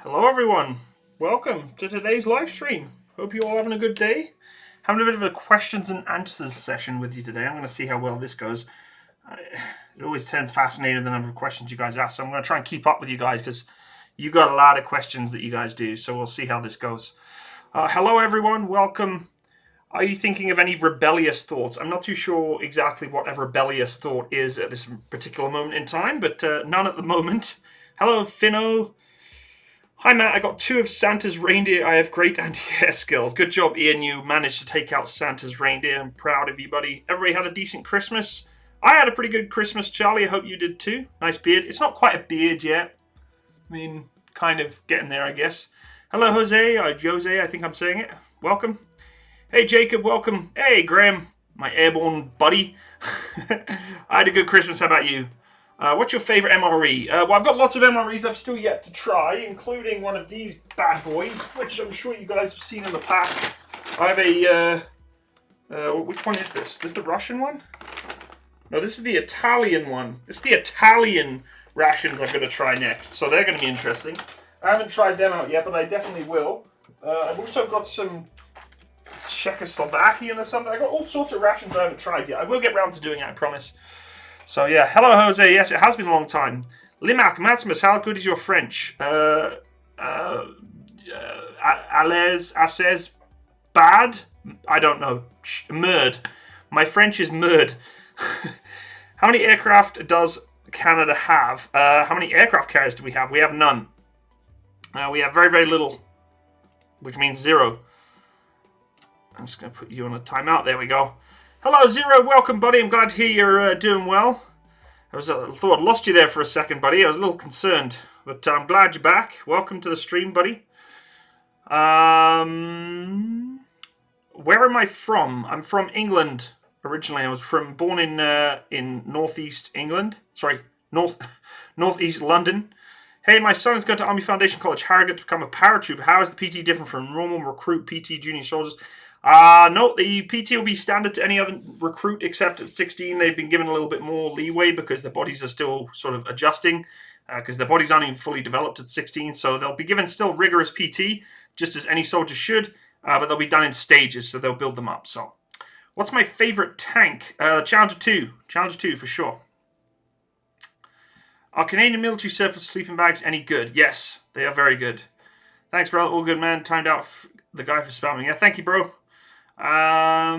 Hello everyone, welcome to today's live stream. Hope you're all having a good day. Having a bit of a questions and answers session with you today. I'm going to see how well this goes. It always turns fascinating the number of questions you guys ask, so I'm going to try and keep up with you guys because you got a lot of questions that you guys do, so we'll see how this goes. Hello everyone, welcome. Are you thinking of any rebellious thoughts? I'm not too sure exactly what a rebellious thought is at this particular moment in time, but none at the moment. Hello Finno. Hi Matt, I got 2 of Santa's reindeer. I have great anti-air skills. Good job, Ian. You managed to take out Santa's reindeer. I'm proud of you, buddy. Everybody had a decent Christmas. I had a pretty good Christmas, Charlie. I hope you did too. Nice beard. It's not quite a beard yet. I mean, kind of getting there, I guess. Hello, Jose. Jose, I think I'm saying it. Welcome. Hey, Jacob. Welcome. Hey, Graham. My airborne buddy. I had a good Christmas. How about you? What's your favourite MRE? Well, I've got lots of MREs I've still yet to try, including one of these bad boys, which I'm sure you guys have seen in the past. I have a... which one is this? Is this the Russian one? No, this is the Italian one. This is the Italian rations I'm going to try next, so they're going to be interesting. I haven't tried them out yet, but I definitely will. I've also got some Czechoslovakian or something. I've got all sorts of rations I haven't tried yet. I will get round to doing it, I promise. So yeah, hello Jose. Yes, it has been a long time. Limak, Matsimus, how good is your French? Assez, bad? I don't know. Murd. My French is murd. How many aircraft does Canada have? How many aircraft carriers do we have? We have none. We have very, very little, which means 0. I'm just going to put you on a timeout. There we go. Hello, Zero. Welcome, buddy. I'm glad to hear you're doing well. I thought I'd lost you there for a second, buddy. I was a little concerned, but I'm glad you're back. Welcome to the stream, buddy. Where am I from? I'm from England originally. I was born in northeast England. Sorry, northeast London. Hey, my son is going to Army Foundation College, Harrogate, to become a paratrooper. How is the PT different from normal recruit PT junior soldiers? No, the PT will be standard to any other recruit except at 16. They've been given a little bit more leeway because their bodies are still sort of adjusting because their bodies aren't even fully developed at 16. So they'll be given still rigorous PT, just as any soldier should, but they'll be done in stages, so they'll build them up. So what's my favorite tank? Challenger 2. Challenger 2 for sure. Are Canadian military surplus sleeping bags any good? Yes, they are very good. Thanks, bro. All good, man. Timed out the guy for spamming. Yeah, thank you, bro. How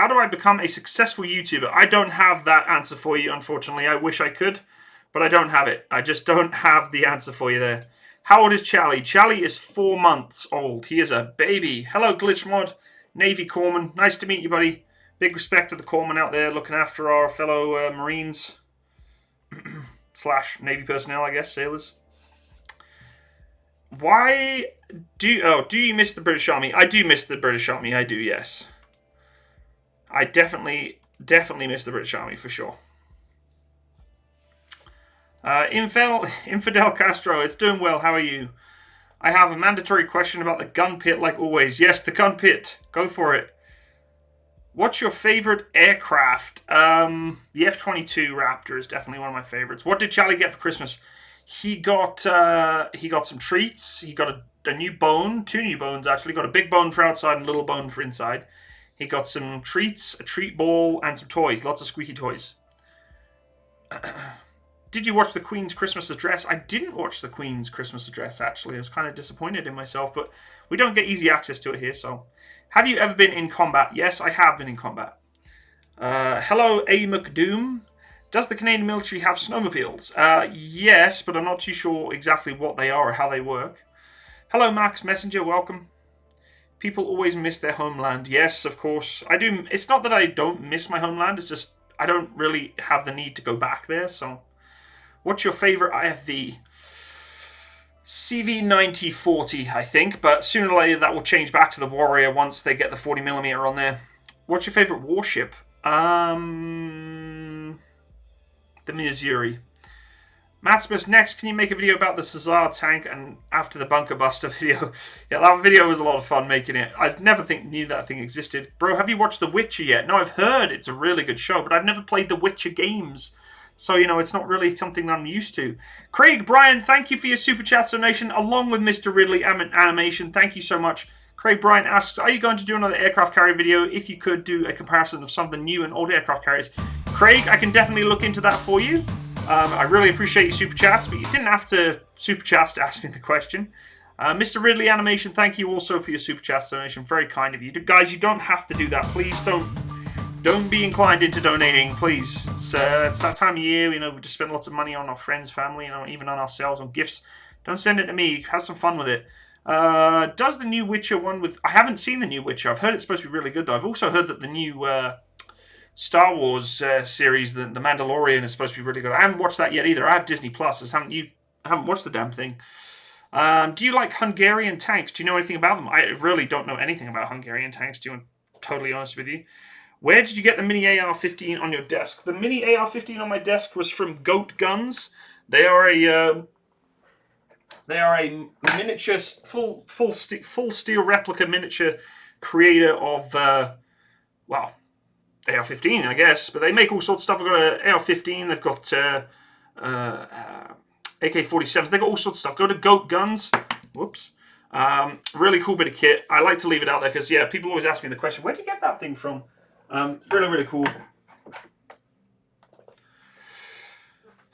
do I become a successful YouTuber? I don't have that answer for you, unfortunately. I wish I could, but I don't have it. I just don't have the answer for you there. How old is Charlie? Charlie is 4 months old. He is a baby. Hello, Glitchmod, Navy Corpsman. Nice to meet you, buddy. Big respect to the Corpsman out there looking after our fellow Marines / Navy personnel, I guess, sailors. Why do you miss the British Army? I do miss the British Army. I do, yes. I definitely miss the British Army for sure. Infidel Castro, it's doing well. How are you? I have a mandatory question about the gun pit, like always. Yes, the gun pit. Go for it. What's your favorite aircraft? The F-22 Raptor is definitely one of my favorites. What did Charlie get for Christmas? He got some treats. He got a new bone, 2 new bones actually. Got a big bone for outside and a little bone for inside. He got some treats, a treat ball, and some toys. Lots of squeaky toys. Did you watch the Queen's Christmas address? I didn't watch the Queen's Christmas address, actually. I was kind of disappointed in myself, but we don't get easy access to it here, so... Have you ever been in combat? Yes, I have been in combat. Hello, A. McDoom. Does the Canadian military have snowmobiles? Yes, but I'm not too sure exactly what they are or how they work. Hello, Max Messenger. Welcome. People always miss their homeland. Yes, of course. I do. It's not that I don't miss my homeland. It's just I don't really have the need to go back there. So, what's your favorite IFV? CV9040, I think, but sooner or later that will change back to the Warrior once they get the 40mm on there. What's your favorite warship? The Missouri. Matsimus, next, can you make a video about the Cesar tank and after the bunker buster video? Yeah, that video was a lot of fun making it. I never knew that thing existed. Bro, have you watched The Witcher yet? No, I've heard it's a really good show, but I've never played The Witcher games. So, it's not really something that I'm used to. Craig Bryan, thank you for your Super Chat donation, along with Mr. Ridley Animation. Thank you so much. Craig Bryan asks, are you going to do another aircraft carrier video? If you could do a comparison of some of the new and old aircraft carriers. Craig, I can definitely look into that for you. I really appreciate your Super Chats, but you didn't have to Super Chats to ask me the question. Mr. Ridley Animation, thank you also for your Super Chats donation. Very kind of you. Guys, you don't have to do that. Please don't be inclined into donating, please. It's that time of year, we just spend lots of money on our friends, family, even on ourselves, on gifts. Don't send it to me. Have some fun with it. Does the new Witcher one with... I haven't seen the new Witcher. I've heard it's supposed to be really good, though. I've also heard that the new Star Wars series, the Mandalorian, is supposed to be really good. I haven't watched that yet either. I have Disney Plus. I haven't watched the damn thing. Do you like Hungarian tanks? Do you know anything about them? I really don't know anything about Hungarian tanks, to be totally honest with you. Where did you get the Mini AR-15 on your desk? The Mini AR-15 on my desk was from Goat Guns. They are a miniature, full steel replica miniature creator of AR-15, I guess. But they make all sorts of stuff. They've got an AR-15. They've got AK-47s. They've got all sorts of stuff. Go to Goat Guns. Whoops. Really cool bit of kit. I like to leave it out there because people always ask me the question, where do you get that thing from? Really, really cool.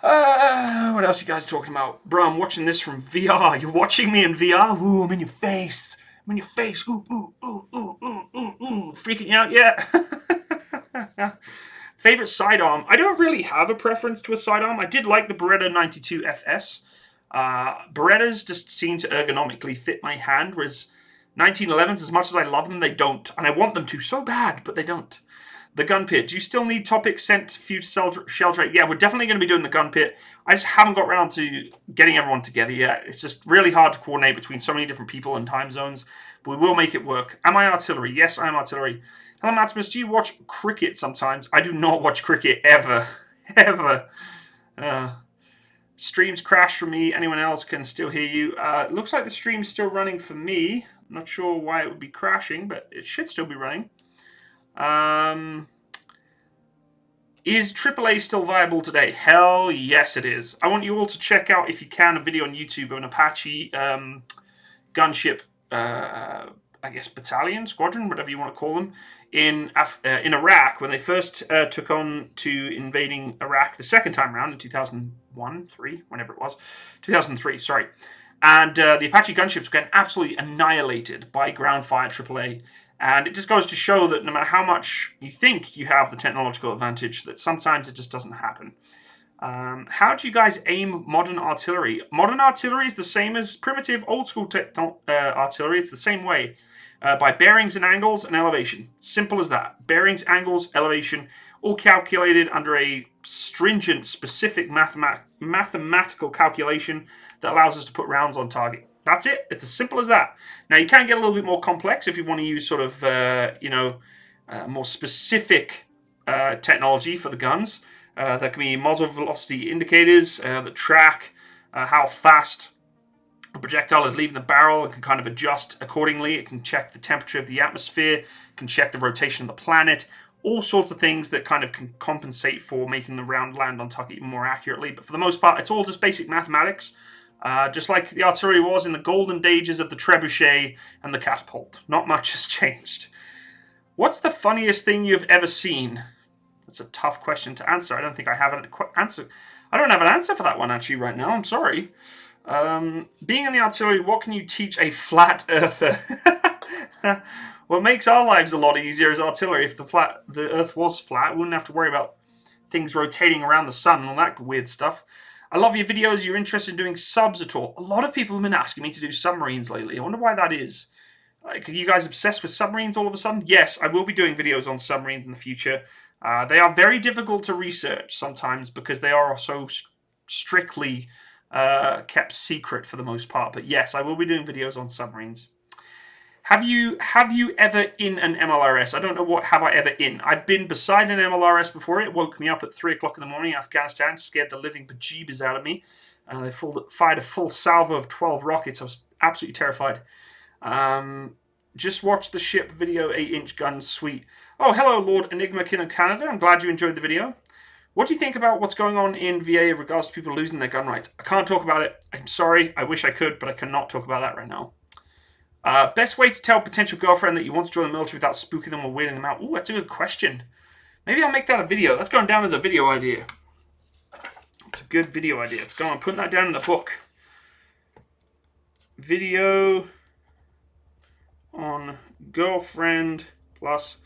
What else are you guys talking about? Bro, I'm watching this from VR. You're watching me in VR? Ooh, I'm in your face. I'm in your face. Ooh, ooh, ooh, ooh, ooh, ooh, ooh. Freaking you out? Yeah. Favorite sidearm? I don't really have a preference to a sidearm. I did like the Beretta 92 FS. Berettas just seem to ergonomically fit my hand, whereas 1911s, as much as I love them, they don't. And I want them to so bad, but they don't. The gun pit. Do you still need topics sent to shell trade? Yeah, we're definitely going to be doing the gun pit. I just haven't got around to getting everyone together yet. It's just really hard to coordinate between so many different people and time zones. But we will make it work. Am I artillery? Yes, I am artillery. Hello, Matsimus. Do you watch cricket sometimes? I do not watch cricket ever. Ever. Streams crash for me. Anyone else can still hear you. Looks like the stream's still running for me. I'm not sure why it would be crashing, but it should still be running. Is AAA still viable today? Hell yes, it is. I want you all to check out, if you can, a video on YouTube of an Apache gunship, I guess, battalion, squadron, whatever you want to call them, in Iraq when they first took on to invading Iraq the second time around in 2001, 3, whenever it was. 2003, sorry. And the Apache gunships were getting absolutely annihilated by ground fire AAA. And it just goes to show that no matter how much you think you have the technological advantage, that sometimes it just doesn't happen. How do you guys aim modern artillery? Modern artillery is the same as primitive old school artillery. It's the same way. By bearings and angles and elevation. Simple as that. Bearings, angles, elevation, all calculated under a stringent, specific mathematical calculation that allows us to put rounds on target. That's it. It's as simple as that. Now, you can get a little bit more complex if you want to use sort of, more specific technology for the guns. That can be muzzle velocity indicators that track how fast a projectile is leaving the barrel. It can kind of adjust accordingly. It can check the temperature of the atmosphere, can check the rotation of the planet, all sorts of things that kind of can compensate for making the round land on target even more accurately. But for the most part, it's all just basic mathematics. Just like the artillery was in the golden ages of the trebuchet and the catapult. Not much has changed. What's the funniest thing you've ever seen? That's a tough question to answer. I don't think I have an answer. I don't have an answer for that one actually right now. I'm sorry. Being in the artillery, what can you teach a flat earther? What makes our lives a lot easier is artillery. If the earth was flat, we wouldn't have to worry about things rotating around the sun and all that weird stuff. I love your videos. You're interested in doing subs at all? A lot of people have been asking me to do submarines lately. I wonder why that is. Like, are you guys obsessed with submarines all of a sudden? Yes, I will be doing videos on submarines in the future. They are very difficult to research sometimes because they are so strictly kept secret for the most part. But yes, I will be doing videos on submarines. Have you ever in an MLRS? I don't know what have I ever in. I've been beside an MLRS before. It woke me up at 3 o'clock in the morning in Afghanistan, scared the living bejeebers out of me. They fired a full salvo of 12 rockets. I was absolutely terrified. Just watched the ship video, 8-inch gun, sweet. Oh, hello, Lord Enigma King of Canada. I'm glad you enjoyed the video. What do you think about what's going on in VA in regards to people losing their gun rights? I can't talk about it. I'm sorry. I wish I could, but I cannot talk about that right now. Best way to tell a potential girlfriend that you want to join the military without spooking them or weirding them out? Ooh, that's a good question. Maybe I'll make that a video. That's going down as a video idea. It's a good video idea. Let's go on. Putting that down in the book. Video on girlfriend plus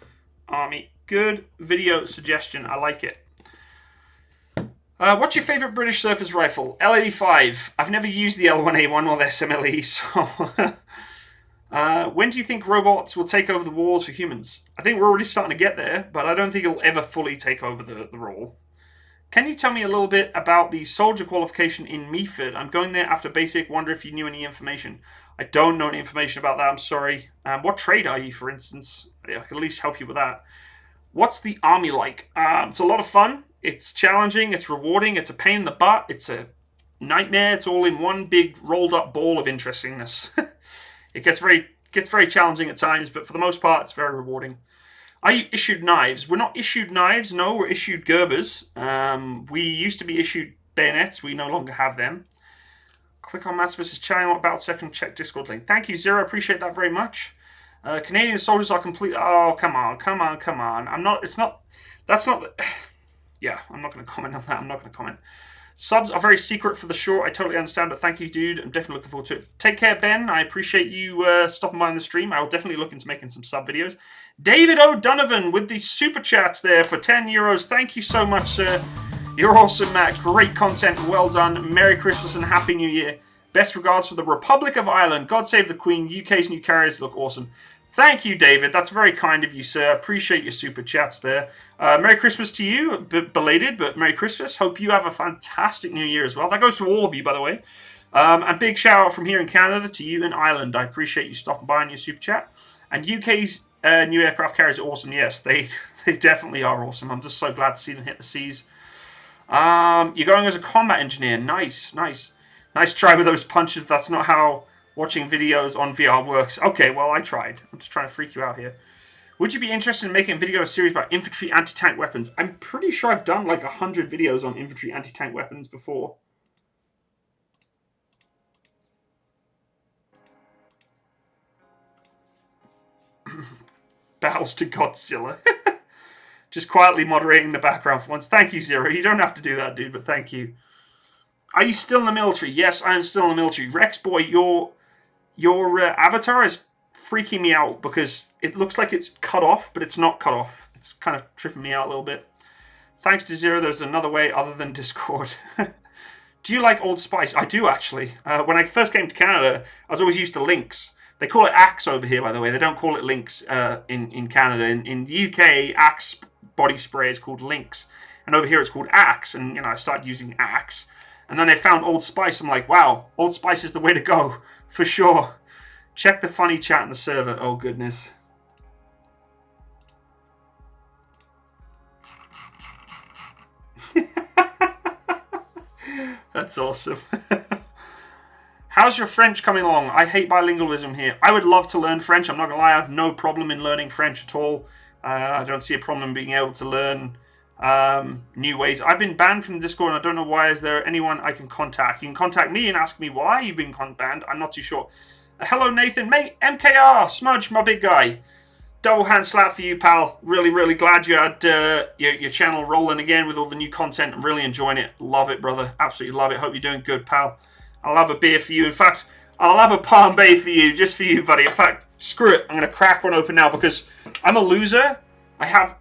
army. Good video suggestion. I like it. What's your favourite British surface rifle? L85. I've never used the L1A1 or the SMLE, so... when do you think robots will take over the wars for humans? I think we're already starting to get there, but I don't think it'll ever fully take over the role. Can you tell me a little bit about the soldier qualification in Meaford? I'm going there after basic. Wonder if you knew any information. I don't know any information about that. I'm sorry. What trade are you, for instance? I can at least help you with that. What's the army like? It's a lot of fun. It's challenging. It's rewarding. It's a pain in the butt. It's a nightmare. It's all in one big rolled up ball of interestingness. It gets very challenging at times, but for the most part, it's very rewarding. Are you issued knives? We're not issued knives. No, we're issued Gerbers. We used to be issued bayonets. We no longer have them. Click on Matsimus' channel. What about second? Check Discord link. Thank you, Zero. Appreciate that very much. Canadian soldiers are complete. Oh, come on. I'm not. It's not. That's not. Yeah, I'm not going to comment on that. I'm not going to comment. Subs are very secret for the short. I totally understand, but thank you, dude. I'm definitely looking forward to it. Take care, Ben. I appreciate you stopping by on the stream. I will definitely look into making some sub videos. David O'Donovan with the super chats there for 10 euros. Thank you so much, sir. You're awesome, Matt. Great content. Well done. Merry Christmas and Happy New Year. Best regards for the Republic of Ireland. God save the Queen. UK's new carriers look awesome. Thank you, David. That's very kind of you, sir. Appreciate your super chats there. Merry Christmas to you. Belated, but Merry Christmas. Hope you have a fantastic New Year as well. That goes to all of you, by the way. And big shout out from here in Canada to you in Ireland. I appreciate you stopping by on your super chat. And UK's new aircraft carriers are awesome. Yes, they definitely are awesome. I'm just so glad to see them hit the seas. You're going as a combat engineer. Nice. Nice try with those punches. That's not how watching videos on VR works. Okay, well, I tried. I'm just trying to freak you out here. Would you be interested in making a video series about infantry anti-tank weapons? I'm pretty sure I've done like 100 videos on infantry anti-tank weapons before. Bows to Godzilla. Just quietly moderating the background for once. Thank you, Zero. You don't have to do that, dude, but thank you. Are you still in the military? Yes, I am still in the military. Rex, boy, your avatar is freaking me out because it looks like it's cut off, but it's not cut off. It's kind of tripping me out a little bit. Thanks to Zero, there's another way other than Discord. Do you like Old Spice? I do, actually. When I first came to Canada, I was always used to Lynx. They call it Axe over here, by the way. They don't call it Lynx in Canada. In the UK, Axe body spray is called Lynx. And over here it's called Axe. And, I started using Axe. And then I found Old Spice. I'm like, wow, Old Spice is the way to go, for sure. Check the funny chat in the server. Oh, goodness. That's awesome. How's your French coming along? I hate bilingualism here. I would love to learn French. I'm not going to lie. I have no problem in learning French at all. I don't see a problem being able to learn new ways. I've been banned from Discord and I don't know why. Is there anyone I can contact? You can contact me and ask me why you've been banned. I'm not too sure. Hello, Nathan. Mate, MKR, Smudge, my big guy. Double hand slap for you, pal. Really, really glad you had your channel rolling again with all the new content. I'm really enjoying it. Love it, brother. Absolutely love it. Hope you're doing good, pal. I'll have a beer for you. In fact, I'll have a Palm Bay for you, just for you, buddy. In fact, screw it. I'm going to crack one open now because I'm a loser. I have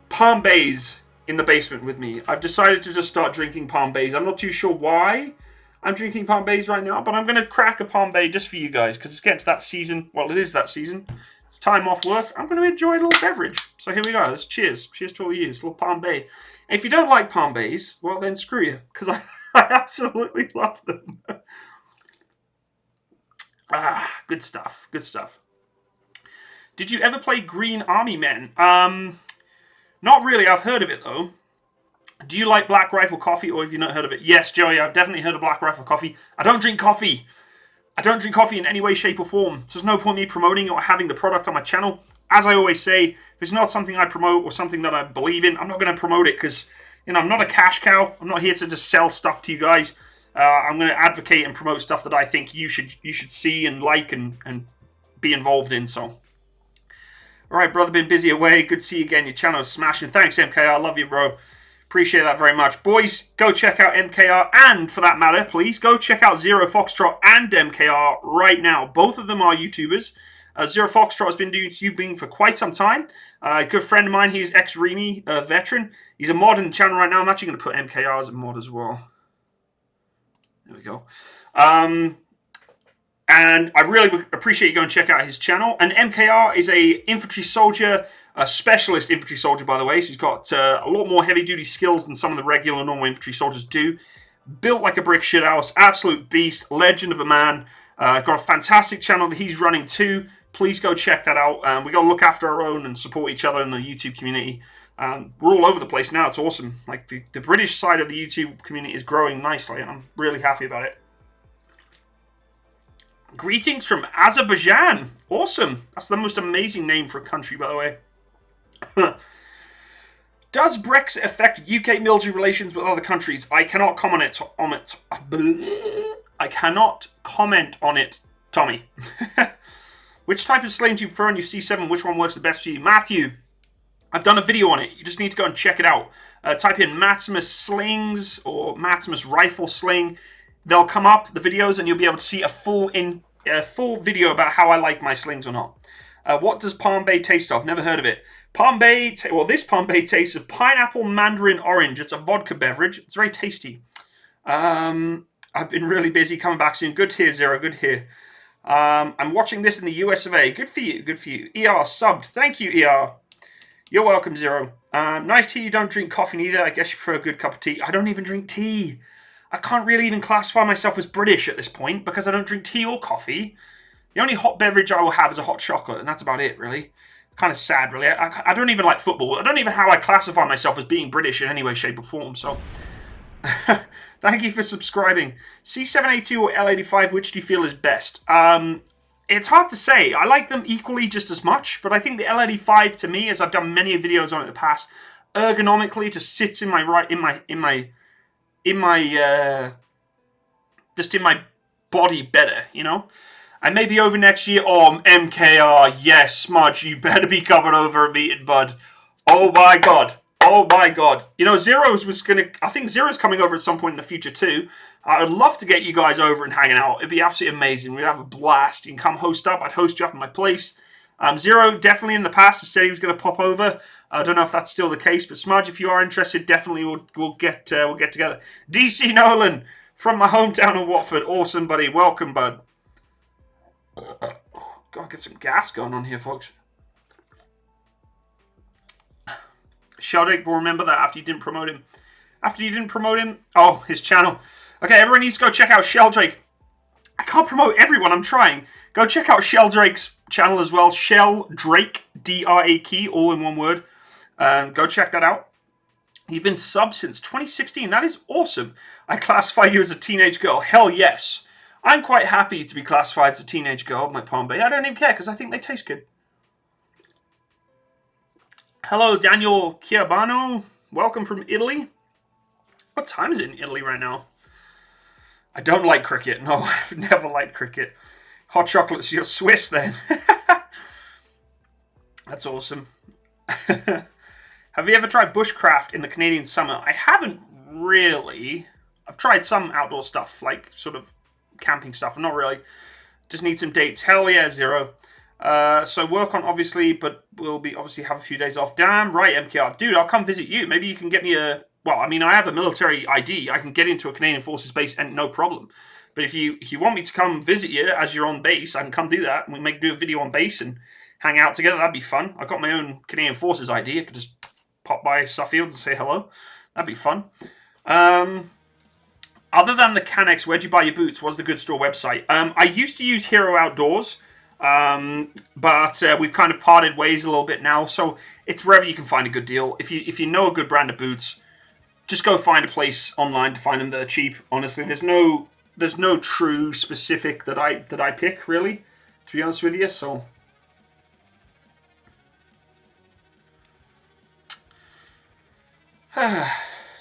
Palm Bays in the basement with me. I've decided to just start drinking Palm Bays. I'm not too sure why I'm drinking Palm Bays right now, but I'm going to crack a Palm Bay just for you guys because it's getting to that season. Well, it is that season. It's time off work. I'm going to enjoy a little beverage. So here we go. Let's cheers. Cheers to all of you. It's a little Palm Bay. And if you don't like Palm Bays, well, then screw you because I absolutely love them. Good stuff. Good stuff. Did you ever play Green Army Men? Not really. I've heard of it, though. Do you like Black Rifle Coffee, or have you not heard of it? Yes, Joey, I've definitely heard of Black Rifle Coffee. I don't drink coffee. I don't drink coffee in any way, shape, or form. So there's no point in me promoting or having the product on my channel. As I always say, if it's not something I promote or something that I believe in, I'm not going to promote it because, You know, I'm not a cash cow. I'm not here to just sell stuff to you guys. I'm going to advocate and promote stuff that I think you should see and like and be involved in. So, all right, brother, been busy away. Good to see you again. Your channel is smashing. Thanks, MKR. I love you, bro. Appreciate that very much. Boys, go check out MKR, and for that matter, please go check out Zero Foxtrot and MKR right now. Both of them are YouTubers. Zero Foxtrot has been doing YouTubing for quite some time. A good friend of mine, he's ex-Remy veteran. He's a mod in the channel right now. I'm actually going to put MKR as a mod as well. There we go. And I really appreciate you going and check out his channel. And MKR is a infantry soldier, a specialist infantry soldier, by the way. So he's got a lot more heavy-duty skills than some of the regular normal infantry soldiers do. Built like a brick shithouse, absolute beast, legend of a man. Got a fantastic channel that he's running too. Please go check that out. We got to look after our own and support each other in the YouTube community. We're all over the place now. It's awesome. Like the British side of the YouTube community is growing nicely, and I'm really happy about it. Greetings from Azerbaijan. Awesome. That's the most amazing name for a country, by the way. Does Brexit affect UK military relations with other countries? I cannot comment on it. I cannot comment on it, Tommy. Which type of sling do you prefer on your C7? Which one works the best for you? Matthew, I've done a video on it. You just need to go and check it out. Type in Matsimus slings or Matsimus rifle sling. They'll come up, the videos, and you'll be able to see a full video about how I like my slings or not. What does Palm Bay taste of? Never heard of it. Palm Bay, this Palm Bay tastes of pineapple mandarin orange. It's a vodka beverage. It's very tasty. I've been really busy, coming back soon. Good to hear, Zero. Good to hear. I'm watching this in the US of A. Good for you. Good for you. ER subbed. Thank you, ER. You're welcome, Zero. Nice tea. You don't drink coffee either. I guess you prefer a good cup of tea. I don't even drink tea. I can't really even classify myself as British at this point because I don't drink tea or coffee. The only hot beverage I will have is a hot chocolate, and that's about it, really. Kind of sad, really. I don't even like football. I don't even know how I classify myself as being British in any way, shape, or form, so... Thank you for subscribing. C7A2 or L85, which do you feel is best? It's hard to say. I like them equally just as much, but I think the L85 to me, as I've done many videos on it in the past, ergonomically just sits in my just in my body better, you know? And maybe over next year, oh, MKR, yes, Smudge, you better be coming over and meeting, bud. Oh my god. Oh my god. You know, I think Zero's coming over at some point in the future too. I would love to get you guys over and hanging out. It'd be absolutely amazing. We'd have a blast. You can come host up. I'd host you up at my place. Zero definitely in the past has said he was going to pop over. I don't know if that's still the case, but Smudge, if you are interested, definitely we'll get together. DC Nolan from my hometown of Watford. Awesome, buddy. Welcome, bud. Gotta get some gas going on here, folks. Sheldrick will remember that after you didn't promote him. After you didn't promote him? Oh, his channel. Okay, everyone needs to go check out Sheldrake. I can't promote everyone, I'm trying. Go check out Sheldrake's channel as well. Sheldrake, D-R-A-K, all in one word. Go check that out. You've been subbed since 2016. That is awesome. I classify you as a teenage girl. Hell yes. I'm quite happy to be classified as a teenage girl, my Palm Bay. I don't even care because I think they taste good. Hello, Daniel Chiabano. Welcome from Italy. What time is it in Italy right now? I don't like cricket. No, I've never liked cricket. Hot chocolates, you're Swiss then. That's awesome. Have you ever tried bushcraft in the Canadian summer? I haven't really. I've tried some outdoor stuff, like sort of camping stuff. Not really. Just need some dates. Hell yeah, Zero. So work on, obviously, but we'll be obviously have a few days off. Damn right, MKR. Dude, I'll come visit you. Maybe you can get me a... Well, I mean, I have a military ID. I can get into a Canadian Forces base and no problem. But if you want me to come visit you as you're on base, I can come do that. And we do a video on base and hang out together. That'd be fun. I've got my own Canadian Forces ID. I could just pop by Suffield and say hello. That'd be fun. Other than the Canex, where'd you buy your boots? What's the good store website? I used to use Hero Outdoors. But we've kind of parted ways a little bit now, so it's wherever you can find a good deal. If you know a good brand of boots, just go find a place online to find them that are cheap. Honestly, there's no true specific that I pick, really, to be honest with you. So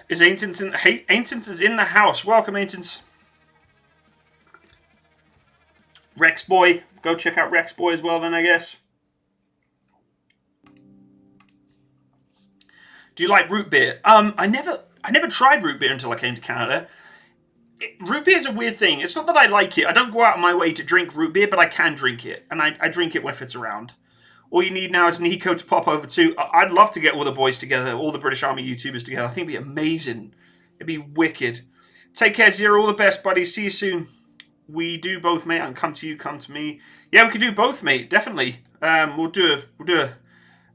Is Aintons in? Hey, Aintons is in the house. Welcome, Aintons. Rex Boy, go check out Rex Boy as well. Then I guess. Do you like root beer? I never tried root beer until I came to Canada. Root beer is a weird thing. It's not that I like it. I don't go out of my way to drink root beer, but I can drink it, and I drink it when it's around. All you need now is an eco to pop over to. I'd love to get all the boys together, all the British Army YouTubers together. I think it'd be amazing. It'd be wicked. Take care, Zero. All the best, buddy. See you soon. We do both, mate. I can come to you, come to me. Yeah, we could do both, mate. Definitely. We'll do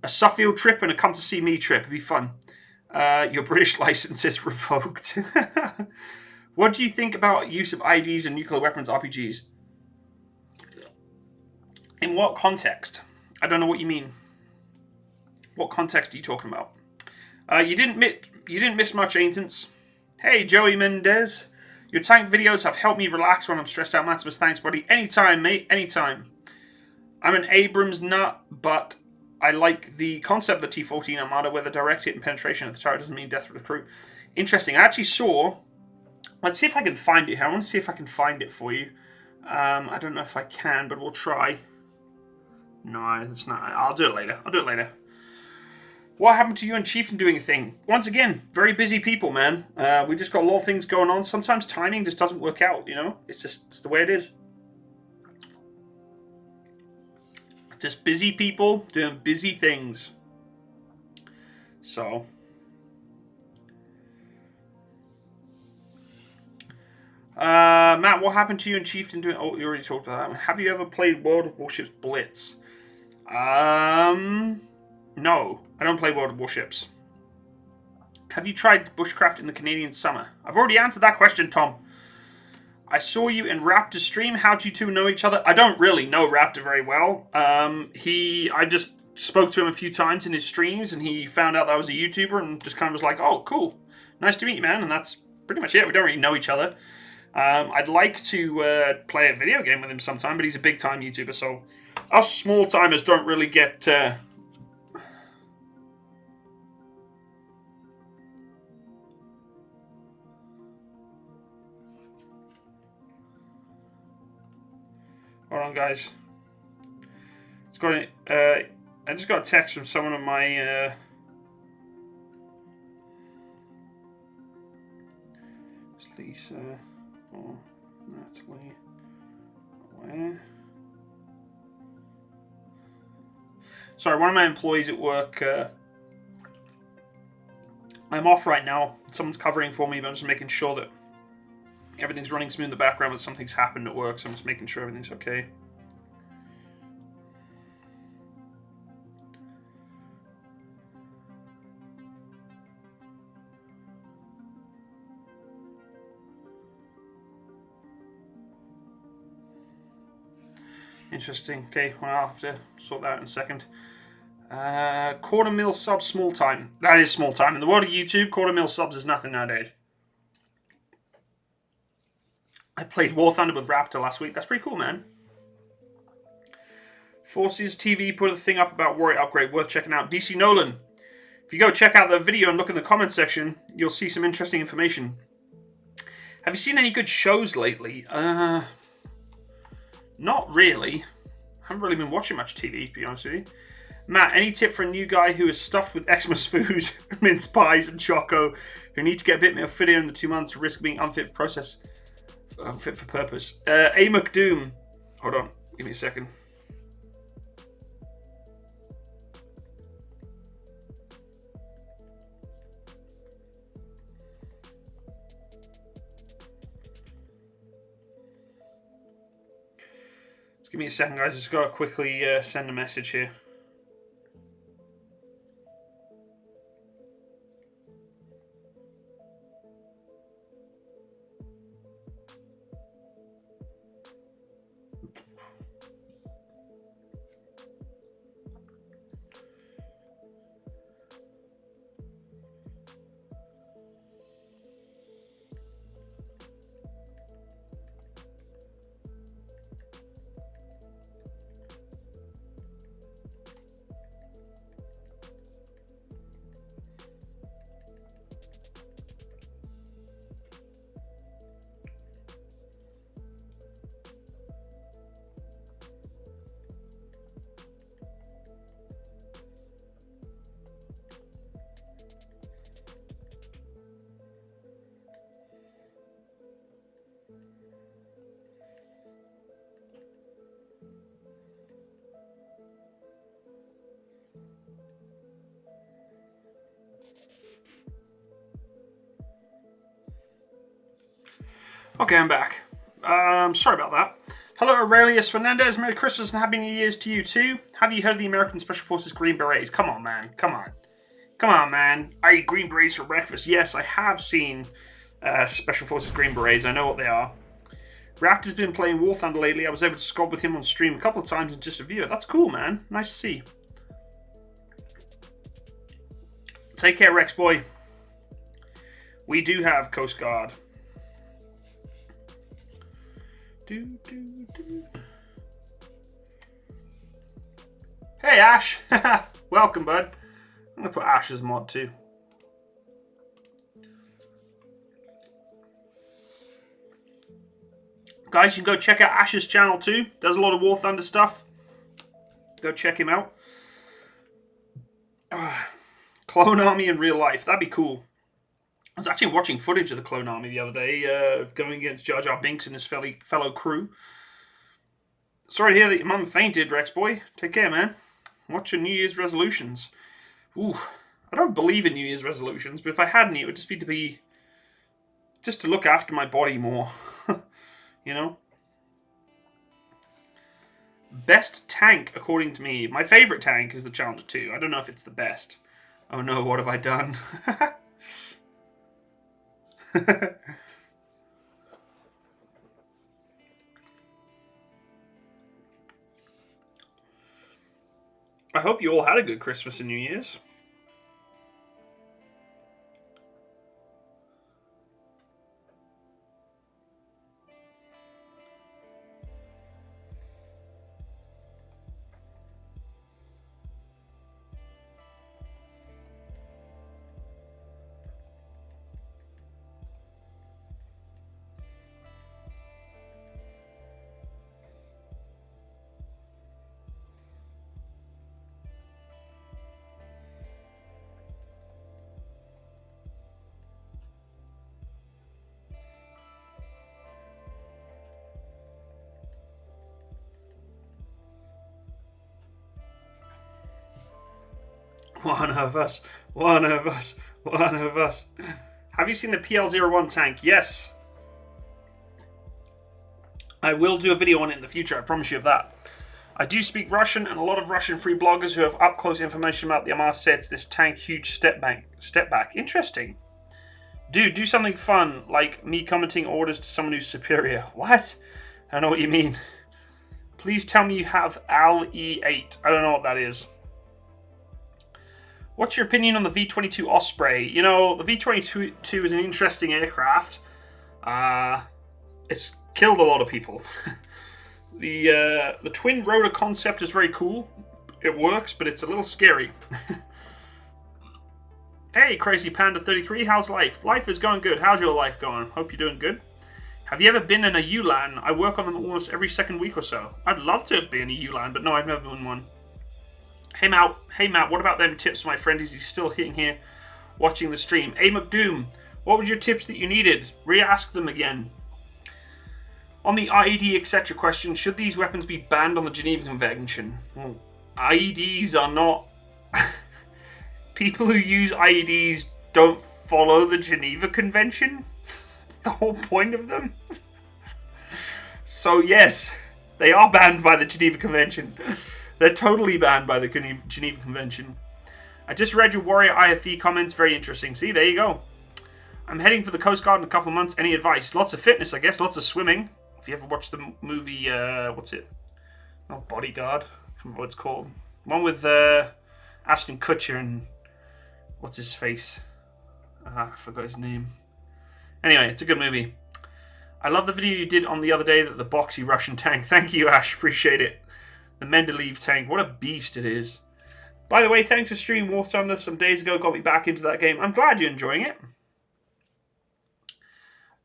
a Suffield trip and a come to see me trip. It'd be fun. Your British license is revoked. What do you think about use of IDs and nuclear weapons RPGs? In what context? I don't know what you mean. What context are you talking about? You didn't miss much, Ancients. Hey, Joey Mendez. Your tank videos have helped me relax when I'm stressed out. Matsimus, thanks, buddy. Anytime, mate. Anytime. I'm an Abrams nut, but I like the concept of the T-14 Armada, where the direct hit and penetration of the turret doesn't mean death for the crew. Interesting. I actually saw... Let's see if I can find it here. I want to see if I can find it for you. I don't know if I can, but we'll try. No, it's not. I'll do it later. What happened to you and Chieftain doing a thing? Once again, very busy people, man. We just got a lot of things going on. Sometimes timing just doesn't work out, you know? It's the way it is. Just busy people doing busy things. So... Matt, what happened to you and Chieftain doing... Oh, you already talked about that. Have you ever played World of Warships Blitz? No. I don't play World of Warships. Have you tried bushcraft in the Canadian summer? I've already answered that question, Tom. I saw you in Raptor's stream. How do you two know each other? I don't really know Raptor very well. I just spoke to him a few times in his streams, and he found out that I was a YouTuber and just kind of was like, oh, cool. Nice to meet you, man. And that's pretty much it. We don't really know each other. I'd like to play a video game with him sometime, but he's a big-time YouTuber, so us small-timers don't really get... Hold on, guys. I just got a text from someone on my... It's Lisa... Oh, Natalie. Where? Sorry, one of my employees at work. I'm off right now. Someone's covering for me, but I'm just making sure that everything's running smooth in the background, but something's happened at work, so I'm just making sure everything's okay. Interesting. Okay, well, I'll have to sort that out in a second. Quarter mil subs, small time. That is small time. In the world of YouTube, quarter mil subs is nothing nowadays. I played War Thunder with Raptor last week. That's pretty cool, man. Forces TV put a thing up about Warrior Upgrade. Worth checking out. DC Nolan. If you go check out the video and look in the comment section, you'll see some interesting information. Have you seen any good shows lately? Not really. Haven't really been watching much TV, to be honest with you. Matt, any tip for a new guy who is stuffed with Xmas food, mince pies and choco, who need to get a bit more fitter in the 2 months to risk being unfit for purpose? A. McDoom. Hold on. Give me a second. Give me a second, guys. Just got to quickly send a message here. Okay, I'm back. Sorry about that. Hello, Aurelius Fernandez. Merry Christmas and Happy New Year's to you too. Have you heard of the American Special Forces Green Berets? Come on, man. Come on. Come on, man. I eat Green Berets for breakfast. Yes, I have seen Special Forces Green Berets. I know what they are. Raptor's been playing War Thunder lately. I was able to squad with him on stream a couple of times and just review it. That's cool, man. Nice to see. Take care, Rex boy. We do have Coast Guard. Hey, Ash. Welcome, bud. I'm going to put Ash as mod too. Guys, you can go check out Ash's channel too. Does a lot of War Thunder stuff. Go check him out. Clone Army in real life. That'd be cool. I was actually watching footage of the Clone Army the other day, going against Jar Jar Binks and his fellow crew. Sorry to hear that your mum fainted, Rex boy. Take care, man. What's your New Year's resolutions? Ooh, I don't believe in New Year's resolutions, but if I had any, it would just be to look after my body more. You know? Best tank, according to me. My favourite tank is the Challenger 2. I don't know if it's the best. Oh no, what have I done? I hope you all had a good Christmas and New Year's. One of us, one of us, one of us. Have you seen the PL-01 tank? Yes. I will do a video on it in the future, I promise you of that. I do speak Russian, and a lot of Russian-free bloggers who have up-close information about the Amar said this tank huge step back. Interesting. Dude, do something fun, like me commenting orders to someone who's superior. What? I don't know what you mean. Please tell me you have AL-E8. I don't know what that is. What's your opinion on the V-22 Osprey? You know, the V-22 is an interesting aircraft. It's killed a lot of people. The twin rotor concept is very cool. It works, but it's a little scary. Hey, Crazy Panda 33, how's life? Life is going good. How's your life going? Hope you're doing good. Have you ever been in a ULAN? I work on them almost every second week or so. I'd love to be in a ULAN, but no, I've never been in one. Hey Matt, what about them tips, my friend? Is he still hitting here watching the stream? Hey McDoom, what were your tips that you needed? Re-ask them again. On the IED etc. question, should these weapons be banned on the Geneva Convention? Well, IEDs are not... People who use IEDs don't follow the Geneva Convention? That's the whole point of them. So yes, they are banned by the Geneva Convention. They're totally banned by the Geneva Convention. I just read your Warrior IFE comments. Very interesting. See, there you go. I'm heading for the Coast Guard in a couple of months. Any advice? Lots of fitness, I guess. Lots of swimming. If you ever watched the movie, what's it? Not Bodyguard. I can't remember what it's called. One with Ashton Kutcher and what's his face? I forgot his name. Anyway, it's a good movie. I love the video you did on the other day that the boxy Russian tank. Thank you, Ash. Appreciate it. The Mendeleev tank. What a beast it is. By the way, thanks for streaming War Thunder some days ago. Got me back into that game. I'm glad you're enjoying it.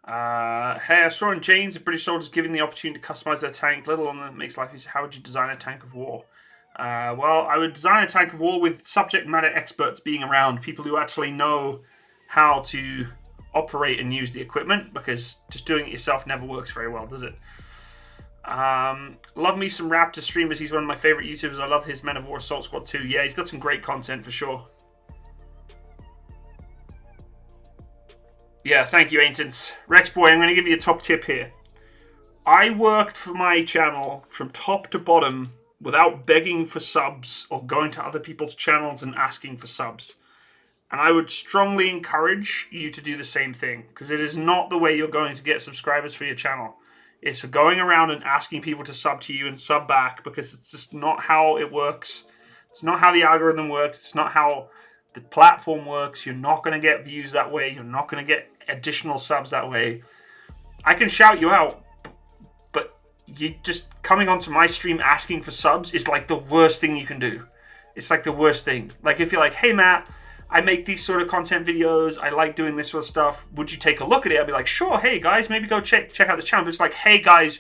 Hey, I saw in Jane's, the British soldiers given the opportunity to customize their tank. Little on that makes life easy. How would you design a tank of war? Well, I would design a tank of war with subject matter experts being around. People who actually know how to operate and use the equipment. Because just doing it yourself never works very well, does it? Love me some Raptor streamers. He's one of my favorite YouTubers. I love his Men of War Assault Squad 2. Yeah, he's got some great content for sure. Yeah, thank you, Ancients. Rex Boy, I'm going to give you a top tip here. I worked for my channel from top to bottom without begging for subs or going to other people's channels and asking for subs. And I would strongly encourage you to do the same thing, because it is not the way you're going to get subscribers for your channel. It's for going around and asking people to sub to you and sub back, because it's just not how it works. It's not how the algorithm works. It's not how the platform works. You're not going to get views that way. You're not going to get additional subs that way. I can shout you out, but you just coming onto my stream asking for subs is like the worst thing you can do. It's like the worst thing. Like if you're like, hey Matt, I make these sort of content videos, I like doing this sort of stuff, would you take a look at it? I'd be like, sure, hey guys, maybe go check out this channel. But it's like, hey guys,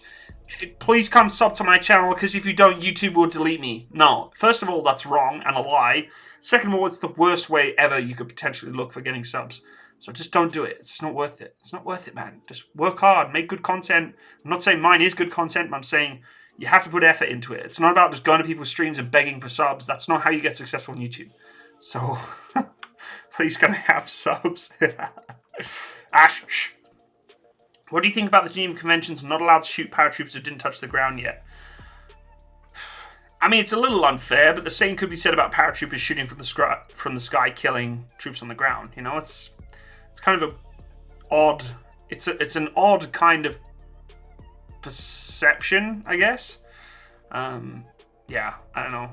please come sub to my channel, because if you don't, YouTube will delete me. No, first of all, that's wrong and a lie. Second of all, it's the worst way ever you could potentially look for getting subs. So just don't do it. It's not worth it. It's not worth it, man. Just work hard, make good content. I'm not saying mine is good content, but I'm saying you have to put effort into it. It's not about just going to people's streams and begging for subs. That's not how you get successful on YouTube. So, please can I have subs? Ash, shh. What do you think about the Geneva Conventions not allowed to shoot paratroopers who didn't touch the ground yet? I mean, it's a little unfair, but the same could be said about paratroopers shooting from the sky, killing troops on the ground. You know, it's kind of it's an odd kind of perception, I guess. Yeah, I don't know.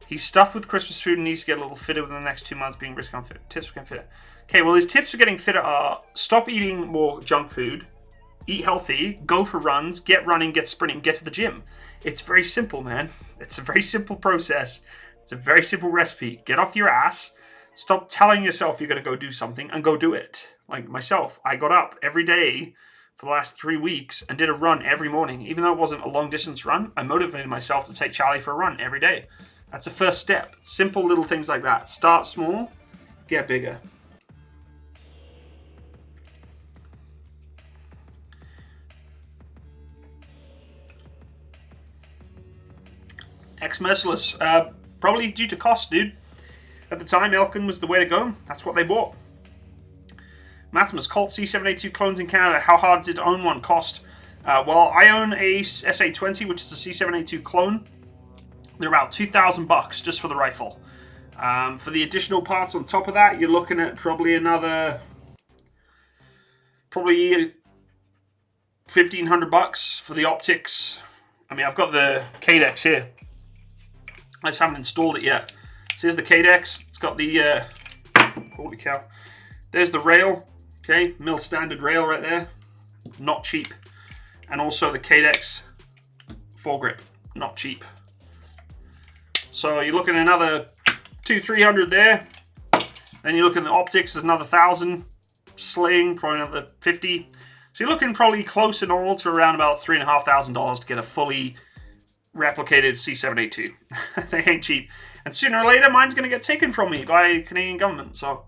He's stuffed with Christmas food and needs to get a little fitter within the next 2 months, being risk unfit. Tips for getting fitter. Okay, well, his tips for getting fitter are stop eating more junk food, eat healthy, go for runs, get running, get sprinting, get to the gym. It's very simple, man. It's a very simple process. It's a very simple recipe. Get off your ass. Stop telling yourself you're going to go do something and go do it. Like myself, I got up every day for the last 3 weeks and did a run every morning. Even though it wasn't a long distance run, I motivated myself to take Charlie for a run every day. That's the first step. Simple little things like that. Start small, get bigger. Ex-Merciless. Probably due to cost, dude. At the time, Elkin was the way to go. That's what they bought. Matsimus, Colt C782 clones in Canada. How hard is it to own one? Cost? Well, I own a SA20, which is a C782 clone. They're about $2,000 just for the rifle. For the additional parts on top of that, you're looking at probably another, $1,500 for the optics. I mean, I've got the KDEX here. I just haven't installed it yet. So here's the KDEX. It's got the, holy cow. There's the rail, okay, mill standard rail right there. Not cheap. And also the KDEX foregrip, not cheap. So you're looking at another $200-300 there. Then you look at the optics, there's another 1,000. Sling, probably another 50. So you're looking probably close in all to around about $3,500 to get a fully replicated C782. They ain't cheap. And sooner or later, mine's going to get taken from me by the Canadian government. So,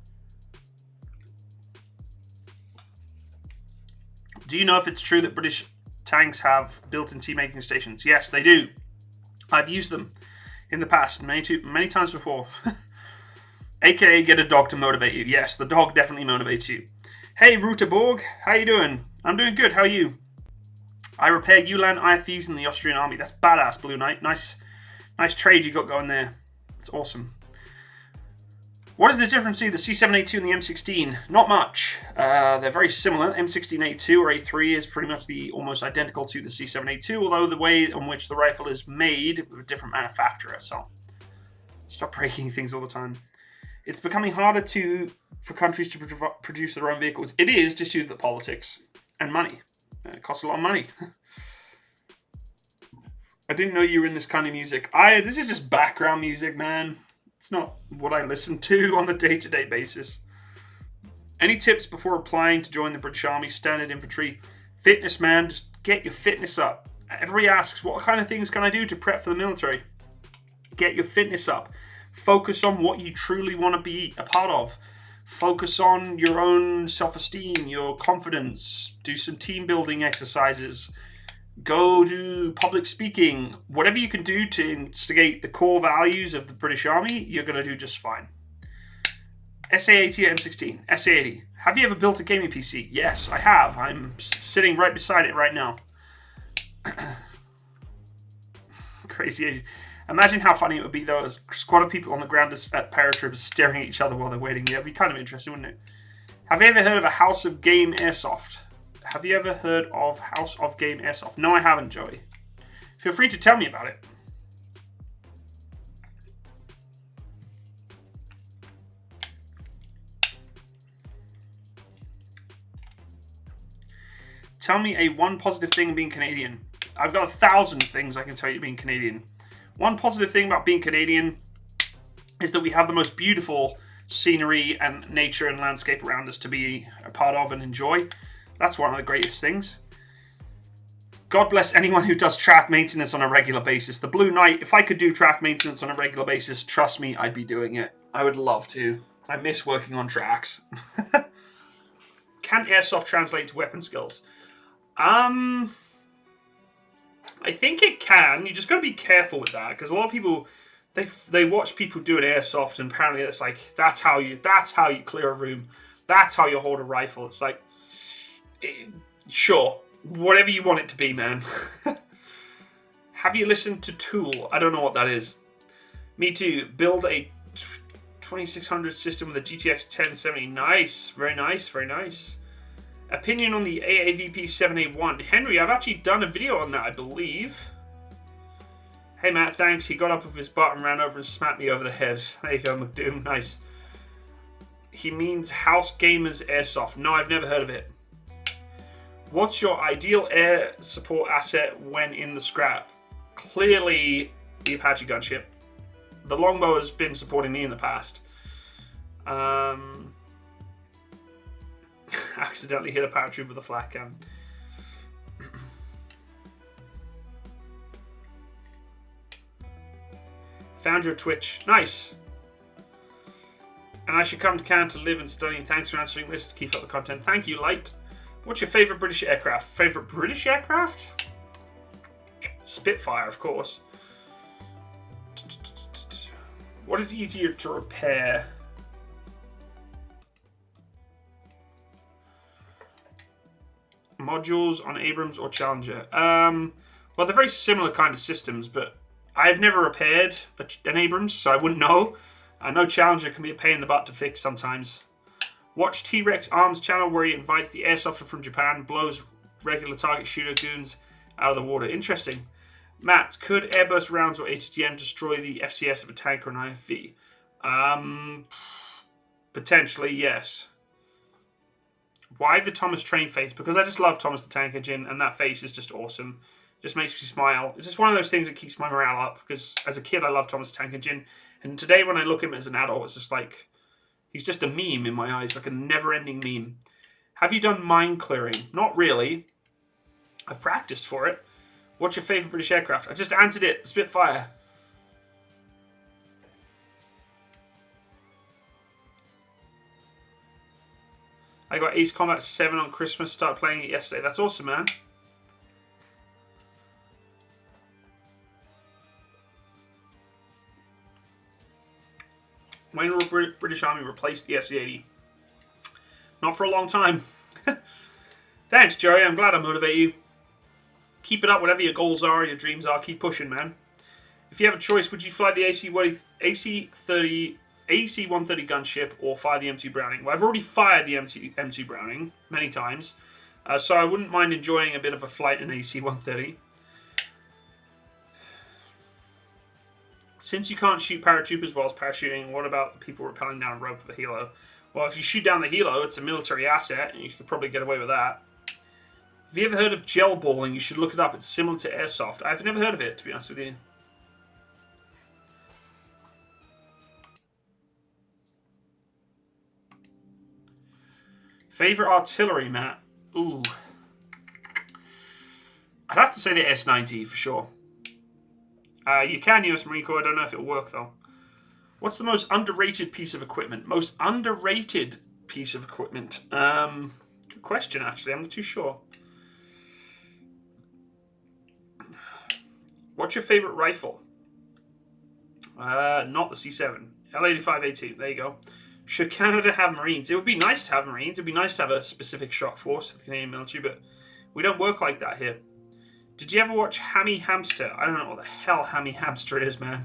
do you know if it's true that British tanks have built-in tea making stations? Yes, they do. I've used them in the past, many times before. AKA get a dog to motivate you. Yes, the dog definitely motivates you. Hey, Rutaborg, how you doing? I'm doing good, how are you? I repair Ulan IFVs in the Austrian army. That's badass, Blue Knight. Nice trade you got going there. It's awesome. What is the difference between the C782 and the M16? Not much. They're very similar. M16A2 or A3 is pretty much almost identical to the C782, although the way in which the rifle is made with a different manufacturer. So stop breaking things all the time. It's becoming harder for countries to produce their own vehicles. It is, just due to the politics and money. It costs a lot of money. I didn't know you were in this kind of music. This is just background music, man. It's not what I listen to on a day-to-day basis. Any tips before applying to join the British Army Standard Infantry? Fitness, man. Just get your fitness up. Everybody asks, what kind of things can I do to prep for the military? Get your fitness up. Focus on what you truly want to be a part of. Focus on your own self-esteem, your confidence. Do some team building exercises. Go do public speaking. Whatever you can do to instigate the core values of the British Army, you're going to do just fine. SA80 or M16? SA80. Have you ever built a gaming PC? Yes, I have. I'm sitting right beside it right now. Crazy. Imagine how funny it would be, though, a squad of people on the ground at paratroopers staring at each other while they're waiting. Yeah, it'd be kind of interesting, wouldn't it? Have you ever heard of a House of Game Airsoft? Have you ever heard of House of Game Airsoft? No, I haven't, Joey. Feel free to tell me about it. Tell me a one positive thing of being Canadian. I've got 1,000 things I can tell you being Canadian. One positive thing about being Canadian is that we have the most beautiful scenery and nature and landscape around us to be a part of and enjoy. That's one of the greatest things. God bless anyone who does track maintenance on a regular basis. The Blue Knight, if I could do track maintenance on a regular basis, trust me, I'd be doing it. I would love to. I miss working on tracks. Can airsoft translate to weapon skills? I think it can. You just got to be careful with that, because a lot of people they watch people do an airsoft, and apparently it's like that's how you clear a room, that's how you hold a rifle. It's like, sure, whatever you want it to be, man. Have you listened to Tool? I don't know what that is. Me too. Build a 2600 system with a GTX 1070. Nice, very nice, very nice. Opinion on the AAVP 7A1. Henry, I've actually done a video on that, I believe. Hey, Matt, thanks. He got up with his butt and ran over and smacked me over the head. There you go, McDoom. Nice. He means House Gamers Airsoft. No, I've never heard of it. What's your ideal air support asset when in the scrap? Clearly, the Apache gunship. The longbow has been supporting me in the past. Accidentally hit a paratrooper with a flat gun. Found your Twitch. Nice. And I should come to Canada to live and study. Thanks for answering this. Keep up the content. Thank you, Light. What's your favourite British aircraft? Favourite British aircraft? Spitfire, of course. What is easier to repair? Modules on Abrams or Challenger? Well, they're very similar kind of systems, but I've never repaired an Abrams, so I wouldn't know. I know Challenger can be a pain in the butt to fix sometimes. Watch T-Rex Arms channel where he invites the airsofter from Japan, blows regular target shooter goons out of the water. Interesting. Matt, could airburst rounds or ATGM destroy the FCS of a tank or an IFV? Potentially, yes. Why the Thomas Train face? Because I just love Thomas the Tank Engine, and that face is just awesome. Just makes me smile. It's just one of those things that keeps my morale up, because as a kid I loved Thomas the Tank Engine, and today when I look at him as an adult, it's just like, he's just a meme in my eyes, like a never-ending meme. Have you done mine clearing? Not really. I've practiced for it. What's your favourite British aircraft? I just answered it. Spitfire. I got Ace Combat 7 on Christmas. Started playing it yesterday. That's awesome, man. When will the British Army replace the SE-80? Not for a long time. Thanks, Joey. I'm glad I motivate you. Keep it up, whatever your goals are, your dreams are. Keep pushing, man. If you have a choice, would you fly the AC-130 gunship or fire the M2 Browning? Well, I've already fired the M2 Browning many times, so I wouldn't mind enjoying a bit of a flight in AC-130. Since you can't shoot paratroopers whilst parachuting, what about the people rappelling down a rope with a helo? Well, if you shoot down the helo, it's a military asset, and you could probably get away with that. Have you ever heard of gel balling? You should look it up. It's similar to airsoft. I've never heard of it, to be honest with you. Favorite artillery, Matt? Ooh. I'd have to say the S-90 for sure. You can US Marine Corps. I don't know if it'll work, though. What's the most underrated piece of equipment? Most underrated piece of equipment? Good question, actually. I'm not too sure. What's your favorite rifle? Not the C7. L85A2. There you go. Should Canada have Marines? It would be nice to have Marines. It would be nice to have a specific shock force for the Canadian military, but we don't work like that here. Did you ever watch Hammy Hamster? I don't know what the hell Hammy Hamster is, man.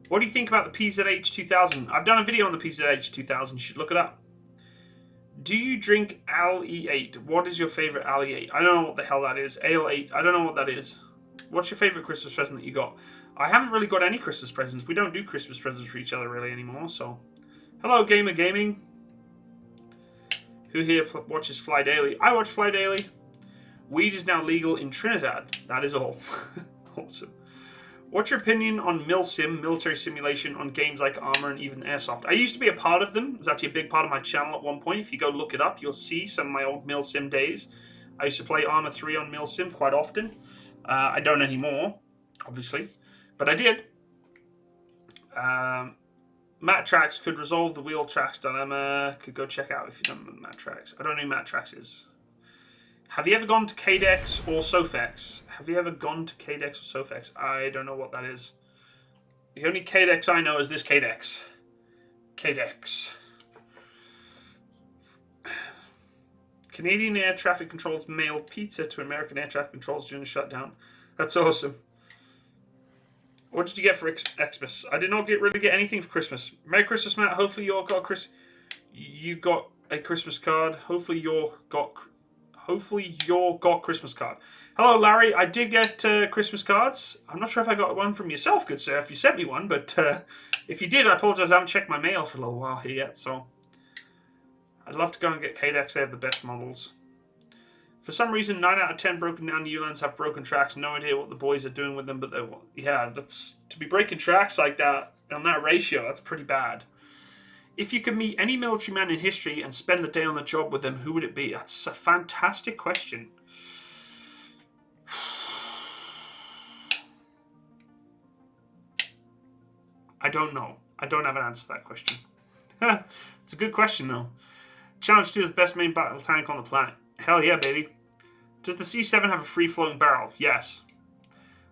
What do you think about the PZH 2000? I've done a video on the PZH 2000. You should look it up. Do you drink ALE8? What is your favorite ALE8? I don't know what the hell that is. ALE8. I don't know what that is. What's your favorite Christmas present that you got? I haven't really got any Christmas presents. We don't do Christmas presents for each other really anymore, so... Hello, Gamer Gaming. Who here watches Fly Daily? I watch Fly Daily. Weed is now legal in Trinidad. That is all. Awesome. What's your opinion on MilSim, military simulation, on games like Armour and even Airsoft? I used to be a part of them. It was actually a big part of my channel at one point. If you go look it up, you'll see some of my old MilSim days. I used to play Armour 3 on MilSim quite often. I don't anymore, obviously, but I did. Matrax could resolve the wheel tracks dilemma. Could go check out if you don't know Matrax. I don't know who Matrax is. Have you ever gone to KDEX or Sofex? Have you ever gone to KDEX or Sofex? I don't know what that is. The only KDEX I know is this KDEX. KDEX. Canadian air traffic controls mailed pizza to American air traffic controls during the shutdown. That's awesome. What did you get for Xmas? I did not really get anything for Christmas. Merry Christmas, Matt. Hopefully you got a Christmas card. Hopefully you got Christmas card. Hello, Larry. I did get Christmas cards. I'm not sure if I got one from yourself, good sir, if you sent me one, but if you did, I apologize. I haven't checked my mail for a little while here yet, so I'd love to go and get KDEX. They have the best models. For some reason, 9 out of 10 broken down ULANs have broken tracks. No idea what the boys are doing with them, but that's to be breaking tracks like that on that ratio. That's pretty bad. If you could meet any military man in history and spend the day on the job with them, who would it be? That's a fantastic question. I don't know. I don't have an answer to that question. It's a good question, though. Challenge 2 is the best main battle tank on the planet. Hell yeah, baby. Does the C7 have a free-flowing barrel? Yes.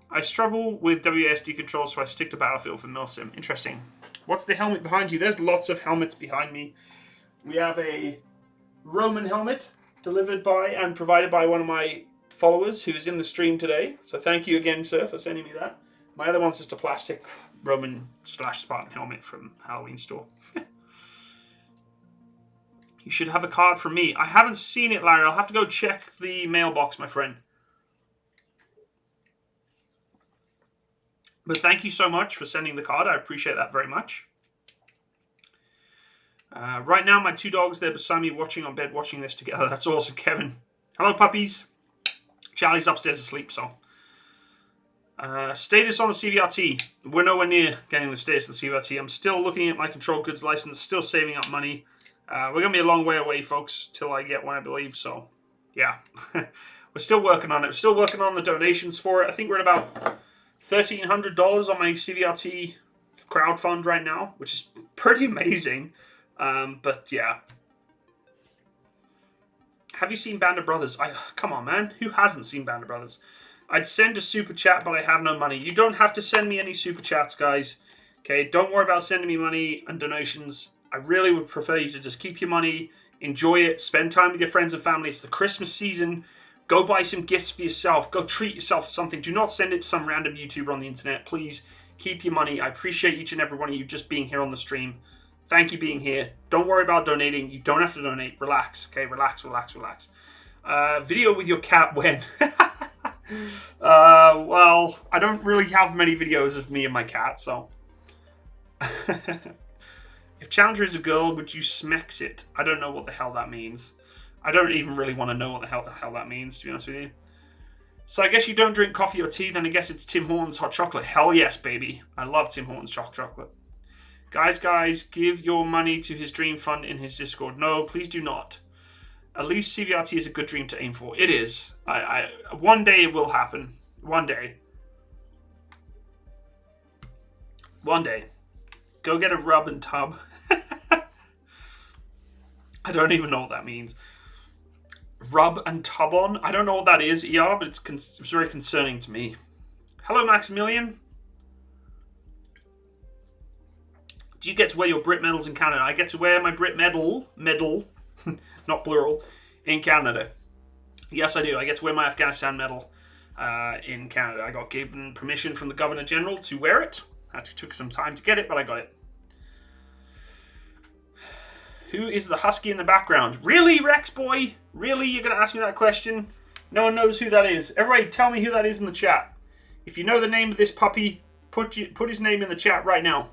I struggle with WASD controls, so I stick to Battlefield for MilSim. Interesting. What's the helmet behind you? There's lots of helmets behind me. We have a Roman helmet delivered by and provided by one of my followers who's in the stream today. So thank you again, sir, for sending me that. My other one's just a plastic Roman/Spartan helmet from Halloween store. You should have a card from me. I haven't seen it, Larry. I'll have to go check the mailbox, my friend. But thank you so much for sending the card. I appreciate that very much. Right now, my 2 dogs, they're beside me watching this together. That's awesome, Kevin. Hello, puppies. Charlie's upstairs asleep, so. Status on the CVRT. We're nowhere near getting the status of the CVRT. I'm still looking at my controlled goods license, still saving up money. We're going to be a long way away, folks, till I get one, I believe. So, yeah. We're still working on it. We're still working on the donations for it. I think we're at about $1,300 on my CVRT crowdfund right now, which is pretty amazing. But, yeah. Have you seen Band of Brothers? Come on, man. Who hasn't seen Band of Brothers? I'd send a super chat, but I have no money. You don't have to send me any super chats, guys. Okay, don't worry about sending me money and donations. I really would prefer you to just keep your money, enjoy it, spend time with your friends and family. It's the Christmas season. Go buy some gifts for yourself. Go treat yourself to something. Do not send it to some random YouTuber on the internet. Please keep your money. I appreciate each and every one of you just being here on the stream. Thank you being here. Don't worry about donating. You don't have to donate. Relax. Okay, relax, relax, relax. Video with your cat when? Well, I don't really have many videos of me and my cat, so... If Challenger is a girl, would you smex it? I don't know what the hell that means. I don't even really want to know what the hell that means, to be honest with you. So I guess you don't drink coffee or tea, then I guess it's Tim Hortons hot chocolate. Hell yes, baby. I love Tim Hortons chocolate. Guys, give your money to his dream fund in his Discord. No, please do not. At least CVRT is a good dream to aim for. It is. One day it will happen. One day. One day. Go get a rub and tub. I don't even know what that means. Rub and tub on? I don't know what that is, ER, but it's very concerning to me. Hello, Maximilian. Do you get to wear your Brit medals in Canada? I get to wear my Brit medal, not plural, in Canada. Yes, I do. I get to wear my Afghanistan medal in Canada. I got given permission from the Governor General to wear it. It took some time to get it, but I got it. Who is the husky in the background? Really, Rex boy? Really? You're going to ask me that question? No one knows who that is. Everybody tell me who that is in the chat. If you know the name of this puppy, put his name in the chat right now.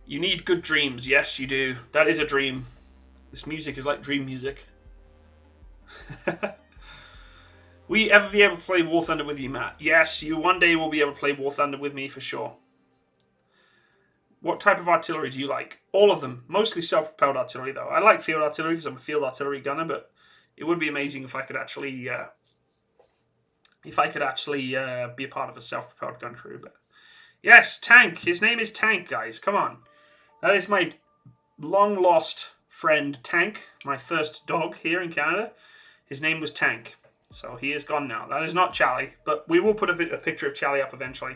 You need good dreams. Yes, you do. That is a dream. This music is like dream music. Will you ever be able to play War Thunder with you, Matt? Yes, you one day will be able to play War Thunder with me for sure. What type of artillery do you like? All of them. Mostly self-propelled artillery, though. I like field artillery because I'm a field artillery gunner, but it would be amazing if I could actually, be a part of a self-propelled gun crew. But yes, Tank. His name is Tank, guys. Come on. That is my long-lost friend, Tank. My first dog here in Canada. His name was Tank. So he is gone now. That is not Charlie, but we will put a picture of Charlie up eventually.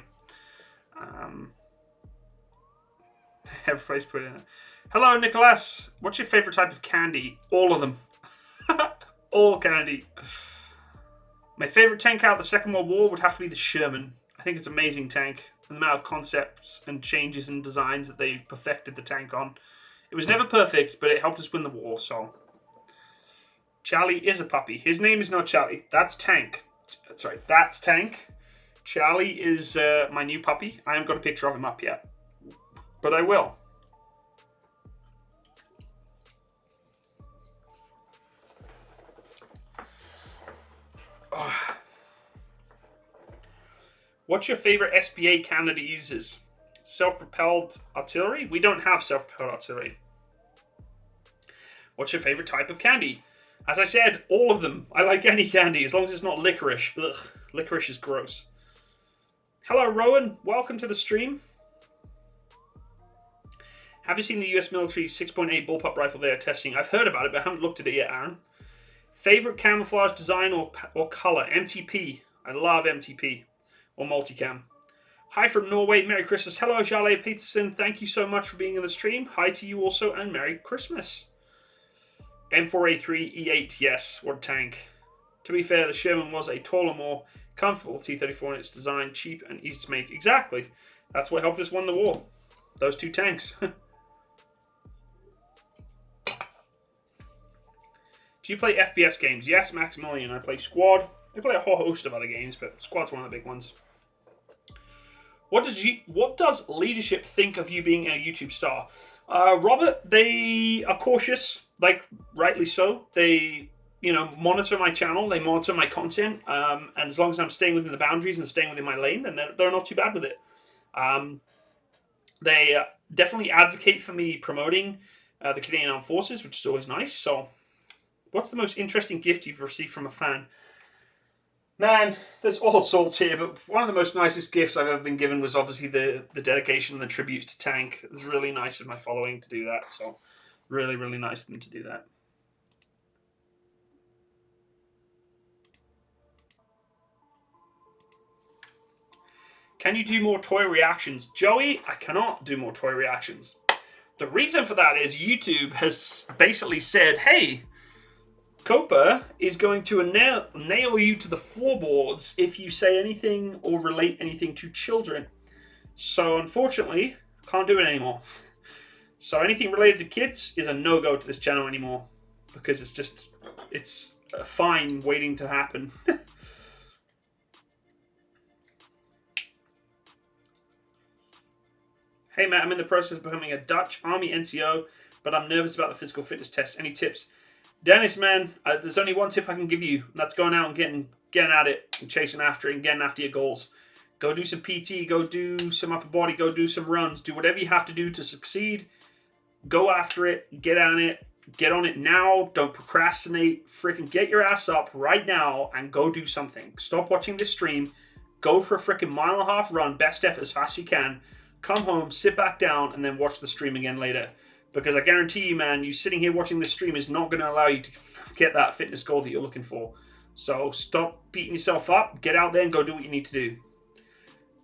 Everybody's put in it. Hello, Nicholas. What's your favorite type of candy? All of them. All candy. My favorite tank out of the Second World War would have to be the Sherman. I think it's an amazing tank. The amount of concepts and changes in designs that they perfected the tank on. It was never perfect, but it helped us win the war, so. Charlie is a puppy. His name is not Charlie. That's Tank. That's right. That's Tank. Charlie is my new puppy. I haven't got a picture of him up yet. But I will. Oh. What's your favorite SPA Canada uses? Self-propelled artillery? We don't have self-propelled artillery. What's your favorite type of candy? As I said, all of them. I like any candy, as long as it's not licorice. Ugh, licorice is gross. Hello, Rowan. Welcome to the stream. Have you seen the US military 6.8 bullpup rifle they are testing? I've heard about it, but I haven't looked at it yet, Aaron. Favorite camouflage design or color? MTP. I love MTP. Or multicam. Hi from Norway. Merry Christmas. Hello, Jarle Peterson. Thank you so much for being in the stream. Hi to you also, and Merry Christmas. M4A3 E8. Yes, what a tank. To be fair, the Sherman was a taller, more comfortable T-34 in its design, cheap and easy to make. Exactly. That's what helped us win the war. Those two tanks. Do you play FPS games? Yes, Maximilian. I play Squad. I play a whole host of other games, but Squad's one of the big ones. What does leadership think of you being a YouTube star? Robert, they are cautious, like rightly so. They, monitor my channel, they monitor my content, and as long as I'm staying within the boundaries and staying within my lane, then they're not too bad with it. They definitely advocate for me promoting the Canadian Armed Forces, which is always nice. So, what's the most interesting gift you've received from a fan? Man, there's all sorts here, but one of the most nicest gifts I've ever been given was obviously the dedication and the tributes to Tank. It was really nice of my following to do that, so really, really nice of them to do that. Can you do more toy reactions? Joey, I cannot do more toy reactions. The reason for that is YouTube has basically said, hey, Copa is going to nail you to the floorboards if you say anything or relate anything to children. So unfortunately, can't do it anymore. So anything related to kids is a no-go to this channel anymore. Because it's a fine waiting to happen. Hey Matt, I'm in the process of becoming a Dutch Army NCO, but I'm nervous about the physical fitness test. Any tips? Dennis, man, there's only one tip I can give you. And that's going out and getting at it, and chasing after it, and getting after your goals. Go do some PT, go do some upper body, go do some runs. Do whatever you have to do to succeed. Go after it, get on it now. Don't procrastinate. Freaking get your ass up right now and go do something. Stop watching this stream. Go for a freaking 1.5 mile run, best effort as fast as you can. Come home, sit back down, and then watch the stream again later. Because I guarantee you, man, you sitting here watching this stream is not going to allow you to get that fitness goal that you're looking for. So stop beating yourself up, get out there and go do what you need to do.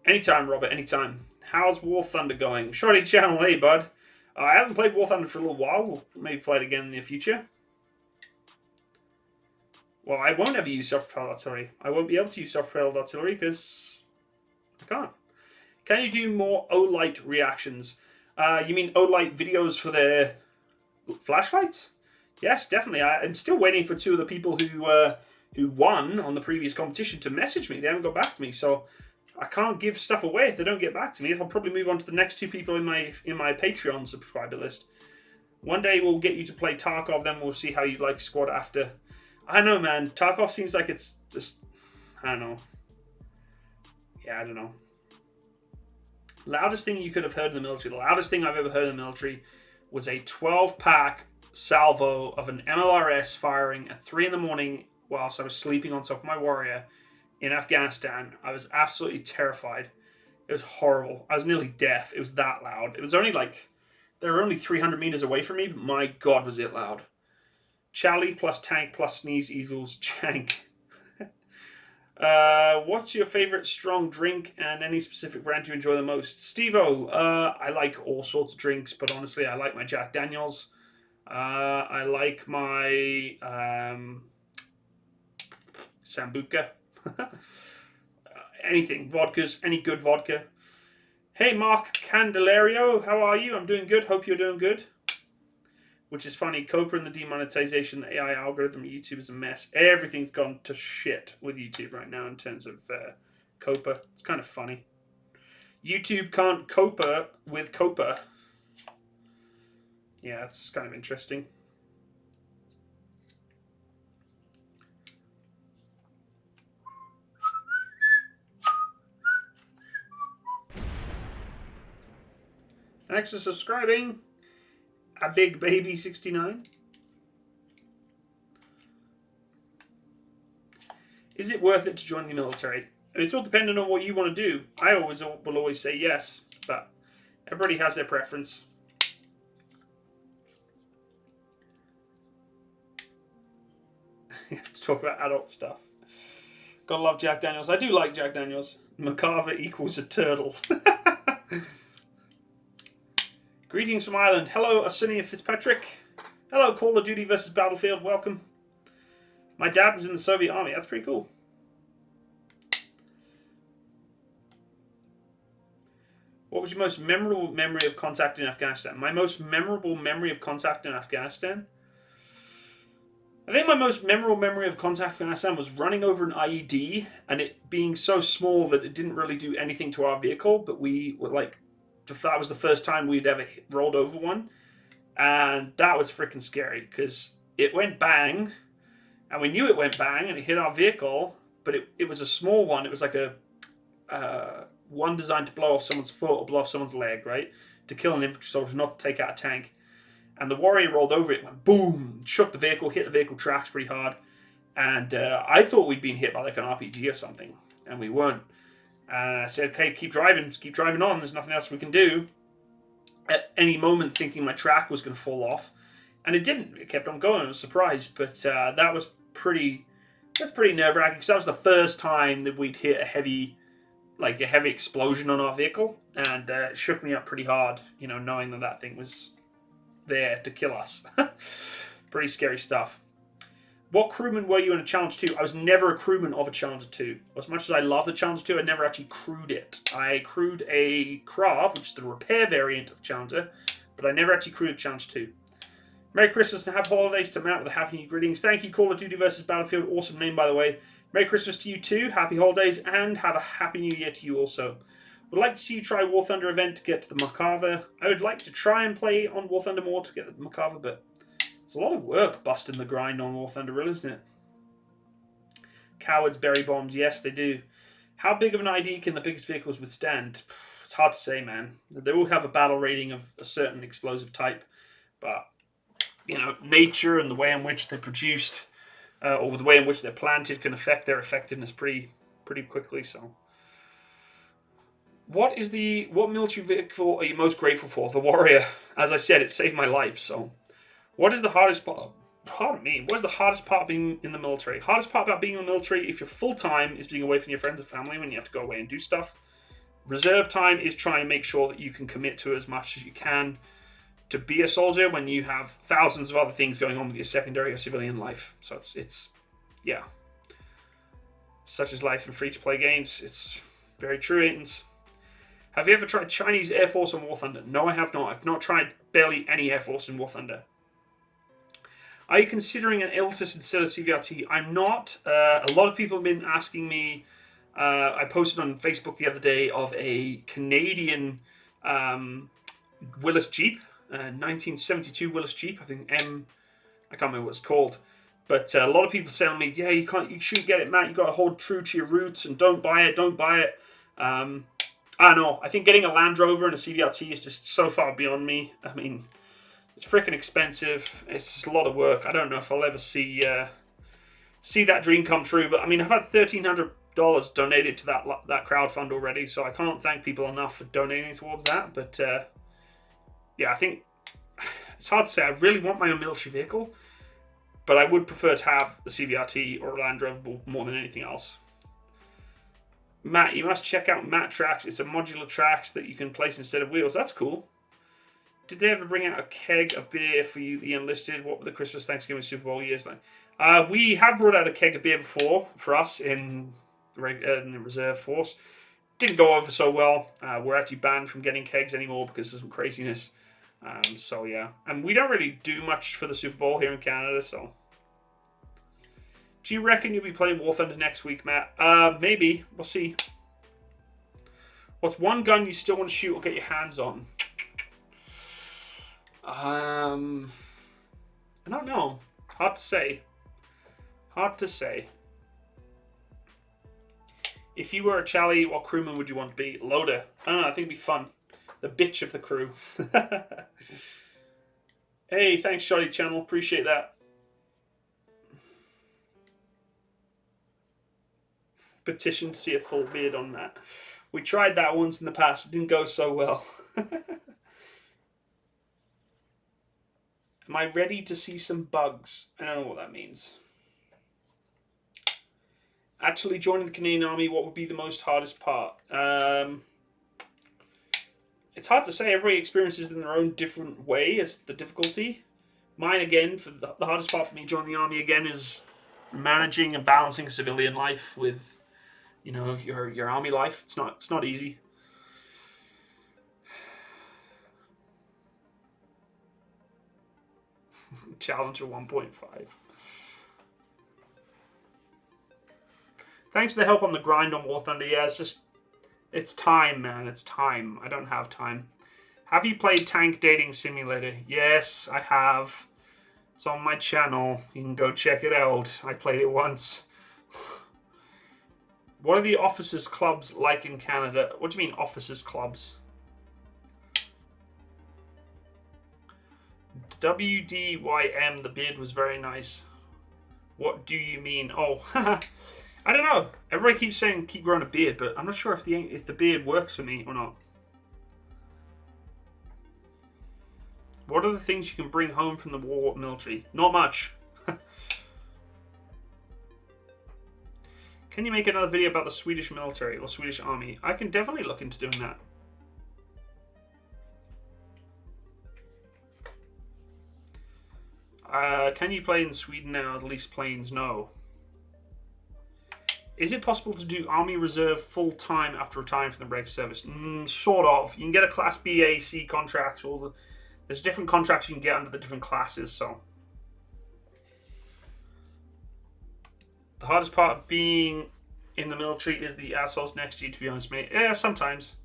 Anytime, Robert, anytime. How's War Thunder going? Shoddy channel, hey bud. I haven't played War Thunder for a little while. We'll maybe play it again in the future. Well, I won't ever use self-propelled artillery. I won't be able to use self-propelled artillery because I can't. Can you do more O-light reactions? You mean O-light videos for their flashlights? Yes, definitely. I'm still waiting for two of the people who won on the previous competition to message me. They haven't got back to me, so I can't give stuff away if they don't get back to me. I'll probably move on to the next two people in my Patreon subscriber list. One day we'll get you to play Tarkov, then we'll see how you like squad after. I know, man. Tarkov seems like it's just... I don't know. Yeah, I don't know. Loudest thing you could have heard in the military. The loudest thing I've ever heard in the military was a 12-pack salvo of an MLRS firing at 3 in the morning whilst I was sleeping on top of my Warrior in Afghanistan. I was absolutely terrified. It was horrible. I was nearly deaf. It was that loud. It was only like... They were only 300 meters away from me, but my God, was it loud. Charlie plus tank plus sneeze equals chank. What's your favorite strong drink and any specific brand you enjoy the most? Steve-O, I like all sorts of drinks, but honestly, I like my Jack Daniels. I like my Sambuca. Anything. Vodkas. Any good vodka. Hey, Mark Candelario. How are you? I'm doing good. Hope you're doing good. Which is funny. Copa and the demonetization, the AI algorithm, YouTube is a mess. Everything's gone to shit with YouTube right now in terms of Copa. It's kind of funny. YouTube can't Copa with Copa. Yeah, it's kind of interesting. Thanks for subscribing. A big baby 69. Is it worth it to join the military? It's all dependent on what you want to do. I will always say yes, but everybody has their preference. To talk about adult stuff. Gotta love Jack Daniels. I do like Jack Daniels. Macarva equals a turtle. Greetings from Ireland. Hello, Arsinia Fitzpatrick. Hello, Call of Duty versus Battlefield. Welcome. My dad was in the Soviet Army. That's pretty cool. What was your most memorable memory of contact in Afghanistan? My most memorable memory of contact in Afghanistan? I think my most memorable memory of contact in Afghanistan was running over an IED and it being so small that it didn't really do anything to our vehicle, but we were like... That was the first time we'd ever rolled over one. And that was freaking scary because it went bang. And we knew it went bang and it hit our vehicle. But it was a small one. It was like a one designed to blow off someone's foot or blow off someone's leg, right? To kill an infantry soldier, not to take out a tank. And the Warrior rolled over it, went boom, shook the vehicle, hit the vehicle tracks pretty hard. And I thought we'd been hit by like an RPG or something. And we weren't. And I said, okay, keep driving on. There's nothing else we can do. At any moment, thinking my track was going to fall off. And it didn't. It kept on going. I was surprised. But that's pretty nerve-wracking. Because that was the first time that we'd hit a heavy explosion on our vehicle. And it shook me up pretty hard, knowing that thing was there to kill us. Pretty scary stuff. What crewman were you in a Challenger 2? I was never a crewman of a Challenger 2. As much as I love the Challenger 2, I never actually crewed it. I crewed a Krav, which is the repair variant of Challenger, but I never actually crewed a Challenger 2. Merry Christmas and happy holidays to Matt with the Happy New greetings. Thank you, Call of Duty vs. Battlefield. Awesome name, by the way. Merry Christmas to you too. Happy holidays and have a Happy New Year to you also. Would like to see you try War Thunder event to get to the Macarva. I would like to try and play on War Thunder more to get the Macarva, but it's a lot of work busting the grind on War Thunder, really, isn't it? Cowards bury bombs. Yes, they do. How big of an ID can the biggest vehicles withstand? It's hard to say, man. They all have a battle rating of a certain explosive type, but nature and the way in which they're produced, or the way in which they're planted, can affect their effectiveness pretty quickly. So, what military vehicle are you most grateful for? The Warrior. As I said, it saved my life. So, what is the hardest part? Pardon me. What is the hardest part of being in the military? Hardest part about being in the military, if you're full time, is being away from your friends and family when you have to go away and do stuff. Reserve time is trying to make sure that you can commit to as much as you can to be a soldier when you have thousands of other things going on with your secondary or civilian life. So it's yeah. Such as life in free-to-play games. It's very true, Aitons. Have you ever tried Chinese Air Force on War Thunder? No, I have not. I've not tried barely any Air Force in War Thunder. Are you considering an ILTIS instead of CVRT? I'm not. A lot of people have been asking me. I posted on Facebook the other day of a Canadian Willis Jeep, 1972 Willis Jeep. I think I can't remember what it's called. But a lot of people telling me, yeah, you shouldn't get it, Matt. You got to hold true to your roots and don't buy it. I don't know. I think getting a Land Rover and a CVRT is just so far beyond me. I mean, it's freaking expensive. It's just a lot of work. I don't know if I'll ever see that dream come true. But I mean, I've had $1,300 donated to that crowd fund already, so I can't thank people enough for donating towards that. But yeah, I think it's hard to say. I really want my own military vehicle. But I would prefer to have a CVRT or a Land Rover more than anything else. Matt, you must check out Matt Tracks. It's a modular tracks that you can place instead of wheels. That's cool. Did they ever bring out a keg of beer for you, the enlisted? What were the Christmas, Thanksgiving, Super Bowl years like? We have brought out a keg of beer before for us in the reserve force. Didn't go over so well. We're actually banned from getting kegs anymore because of some craziness. So yeah, and we don't really do much for the Super Bowl here in Canada, so. Do you reckon you'll be playing War Thunder next week, Matt? Maybe. We'll see. What's one gun you still want to shoot or get your hands on? I don't know. Hard to say. If you were a Charlie, what crewman would you want to be? Loader. I don't know. I think it'd be fun. The bitch of the crew. Hey, thanks, Shoddy Channel. Appreciate that. Petition to see a full beard on that. We tried that once in the past. It didn't go so well. Am I ready to see some bugs? I don't know what that means. Actually joining the Canadian Army, what would be the most hardest part? It's hard to say. Everybody experiences it in their own different way as the difficulty. Mine, again, for the hardest part for me joining the Army, again, is managing and balancing civilian life with, you know, your Army life. It's not easy. Challenger 1.5. Thanks for the help on the grind on War Thunder. Yeah, it's time, man. It's time. I don't have time. Have you played Tank Dating Simulator? Yes, I have. It's on my channel. You can go check it out. I played it once. What are the officers' clubs like in Canada? What do you mean, officers' clubs? WDYM, the beard was very nice. What do you mean? Oh, I don't know. Everybody keeps saying keep growing a beard, but I'm not sure if the beard works for me or not. What are the things you can bring home from the war military? Not much. Can you make another video about the Swedish military or Swedish army? I can definitely look into doing that. Can you play in Sweden now? At least planes? No. Is it possible to do Army Reserve full-time after retiring from the reg service? Sort of. You can get a Class B, A, C contract. There's different contracts you can get under the different classes, so. The hardest part of being in the military is the assholes next to you, to be honest, mate. Yeah, sometimes.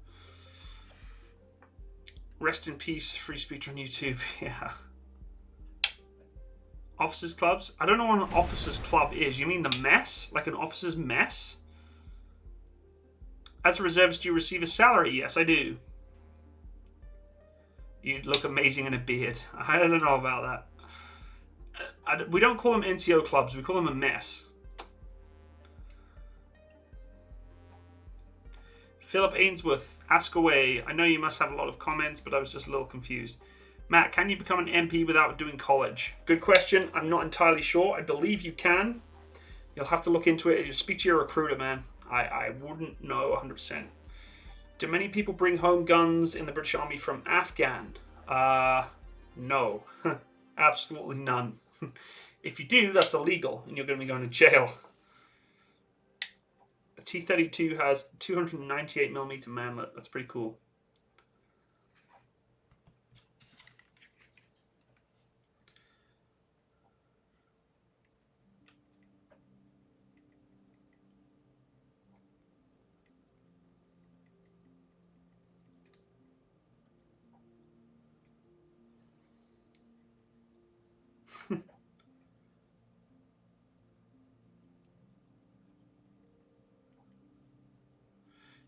Rest in peace, free speech on YouTube. Yeah. Officers' clubs? I don't know what an officers' club is. You mean the mess? Like an officers' mess? As a reservist, do you receive a salary? Yes, I do. You look amazing in a beard. I don't know about that. We don't call them NCO clubs. We call them a mess. Philip Ainsworth, ask away. I know you must have a lot of comments, but I was just a little confused. Matt, can you become an MP without doing college? Good question. I'm not entirely sure. I believe you can. You'll have to look into it. You speak to your recruiter, man. I wouldn't know 100%. Do many people bring home guns in the British Army from Afghan? No. Absolutely none. If you do, that's illegal, and you're going to be going to jail. A T-32 has 298mm manlet. That's pretty cool.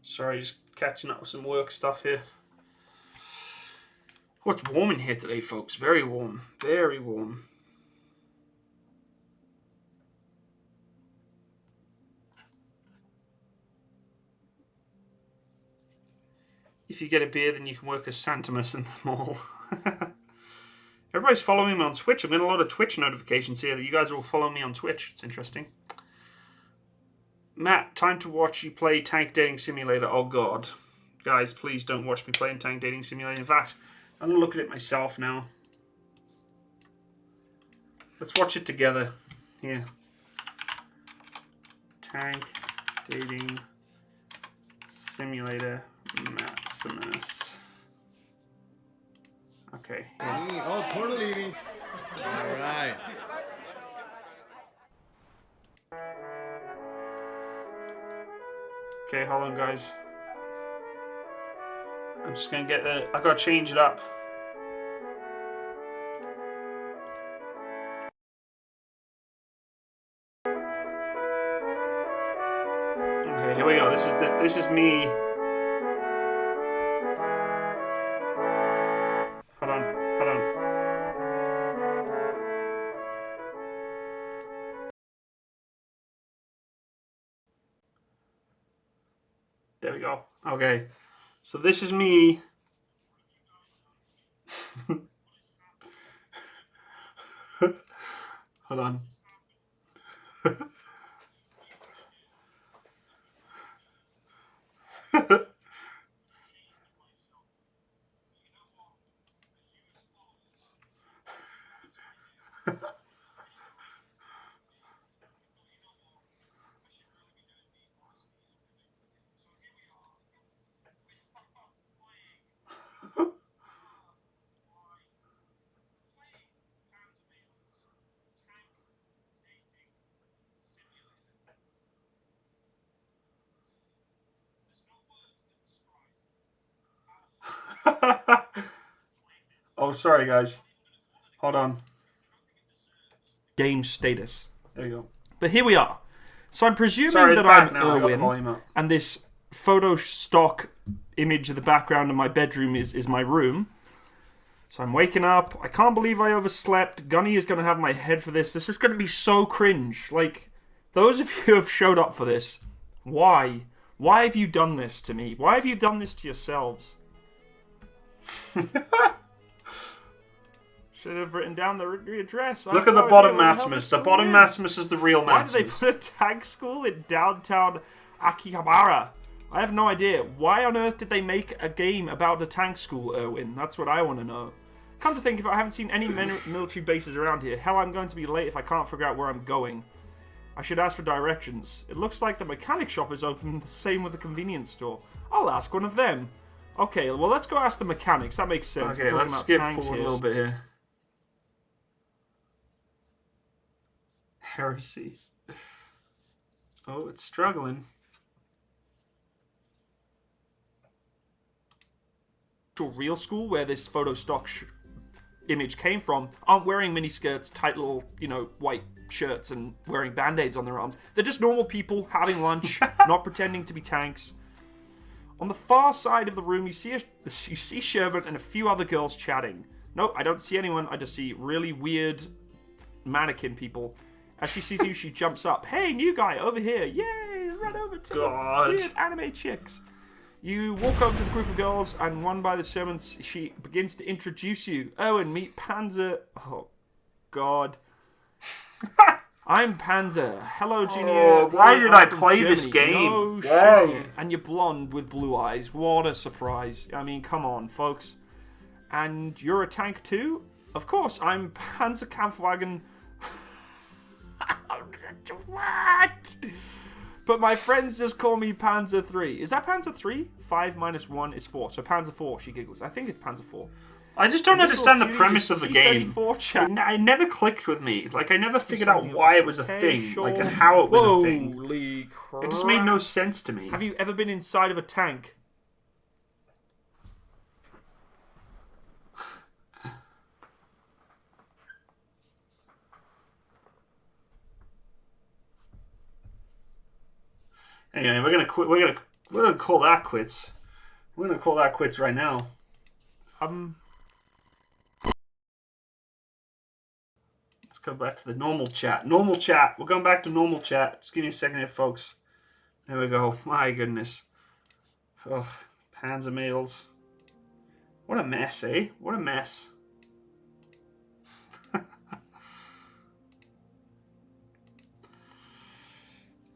Sorry, just catching up with some work stuff here. Oh, it's warm in here today, folks. Very warm. Very warm. If you get a beer, then you can work as Santimus in the mall. Everybody's following me on Twitch. I'm getting a lot of Twitch notifications here that you guys are all following me on Twitch. It's interesting. Matt, time to watch you play Tank Dating Simulator. Oh, God. Guys, please don't watch me playing Tank Dating Simulator. In fact, I'm going to look at it myself now. Let's watch it together. Here. Tank Dating Simulator Matsimus. Okay. Oh, portal eating. All right. Okay, hold on, guys. I'm just gonna get the. I gotta change it up. Okay, here we go. This is me. Hold on. There we go. Okay. So this is me. Hold on. Oh, sorry, guys. Hold on. Game status. There you go. But here we are. So I'm presuming that I'm Erwin, and this photo stock image of the background of my bedroom is my room. So I'm waking up. I can't believe I overslept. Gunny is going to have my head for this. This is going to be so cringe. Like, those of you who have showed up for this, why? Why have you done this to me? Why have you done this to yourselves? Should have written down the address. Look at the bottom Matsimus. The bottom Matsimus is the real Matsimus. Why did they put a tank school in downtown Akihabara? I have no idea. Why on earth did they make a game about a tank school, Erwin? That's what I want to know. Come to think of it, I haven't seen any military bases around here. Hell, I'm going to be late if I can't figure out where I'm going. I should ask for directions. It looks like the mechanic shop is open, the same with the convenience store. I'll ask one of them. Okay, well, let's go ask the mechanics. That makes sense. Okay, let's skip forward a little bit here. Heresy. Oh, it's struggling. Real school, where this photo stock image came from, aren't wearing miniskirts, tight little, white shirts, and wearing band-aids on their arms. They're just normal people having lunch, not pretending to be tanks. On the far side of the room, you see Sherman and a few other girls chatting. Nope, I don't see anyone. I just see really weird mannequin people. As she sees you, she jumps up. Hey, new guy, over here. Yay, run over to the weird anime chicks. You walk over to the group of girls, and one by the sermons, she begins to introduce you. Oh, and meet Panzer. Oh, God. I'm Panzer. Hello, Junior. Oh, why Here did I'm I from play this Germany. game? No Why? shit. And you're blonde with blue eyes. What a surprise. I mean, come on, folks. And you're a tank too? Of course, I'm Panzer Kampfwagen. What? But my friends just call me Panzer 3. Is that Panzer 3? 5 minus 1 is 4. So Panzer 4, she giggles. I think it's Panzer 4. I just don't understand the premise of the game. Chat. I never clicked with me. Like, I never figured out Something why about it was a okay, thing. sure. Like, and how it was a thing. Holy crap. It just made no sense to me. Have you ever been inside of a tank? Anyway, we're gonna quit. We're gonna call that quits. We're gonna call that quits right now. Let's go back to the normal chat. Normal chat. We're going back to normal chat. Just give me a second here, folks. There we go. My goodness. Oh, Panzer males. What a mess, eh? What a mess.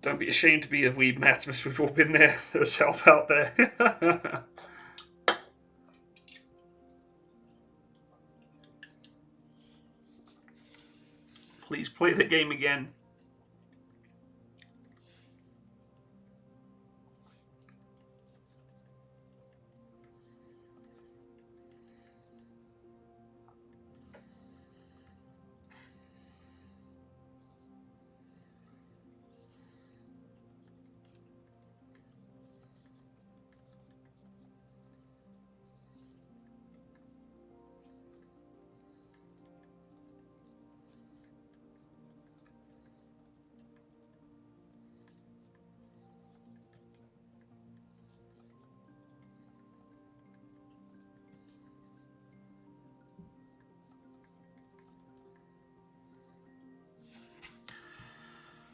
Don't be ashamed to be a wee Matsimus. We've all been there. There's help out there. Please play the game again.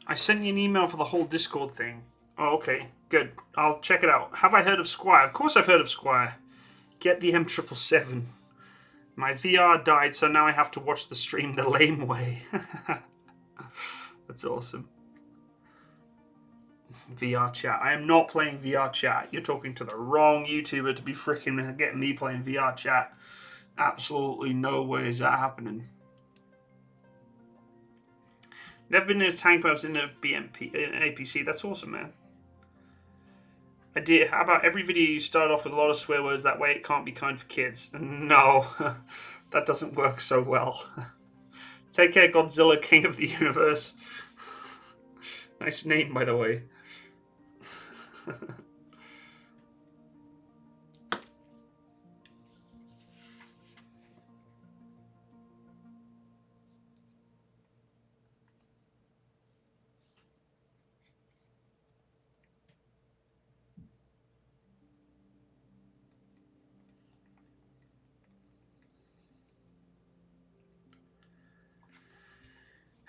I sent you an email for the whole Discord thing. Oh, okay. Good. I'll check it out. Have I heard of Squire? Of course I've heard of Squire. Get the M777. My VR died, so now I have to watch the stream the lame way. That's awesome. VR chat. I am not playing VR chat. You're talking to the wrong YouTuber to be freaking getting me playing VR chat. Absolutely no way is that happening. Never been in a tank, but I was in a BMP, an APC. That's awesome, man. I did. How about every video you start off with a lot of swear words? That way it can't be kind for kids. No, that doesn't work so well. Take care, Godzilla, King of the Universe. Nice name, by the way.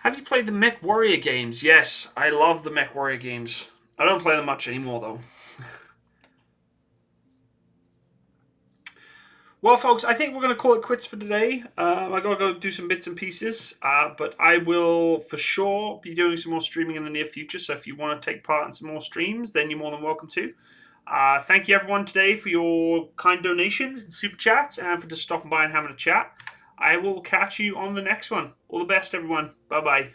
Have you played the Mech Warrior games? Yes, I love the Mech Warrior games. I don't play them much anymore, though. Well, folks, I think we're going to call it quits for today. I got to go do some bits and pieces, but I will for sure be doing some more streaming in the near future. So if you want to take part in some more streams, then you're more than welcome to. Thank you, everyone, today for your kind donations and super chats and for just stopping by and having a chat. I will catch you on the next one. All the best, everyone. Bye-bye.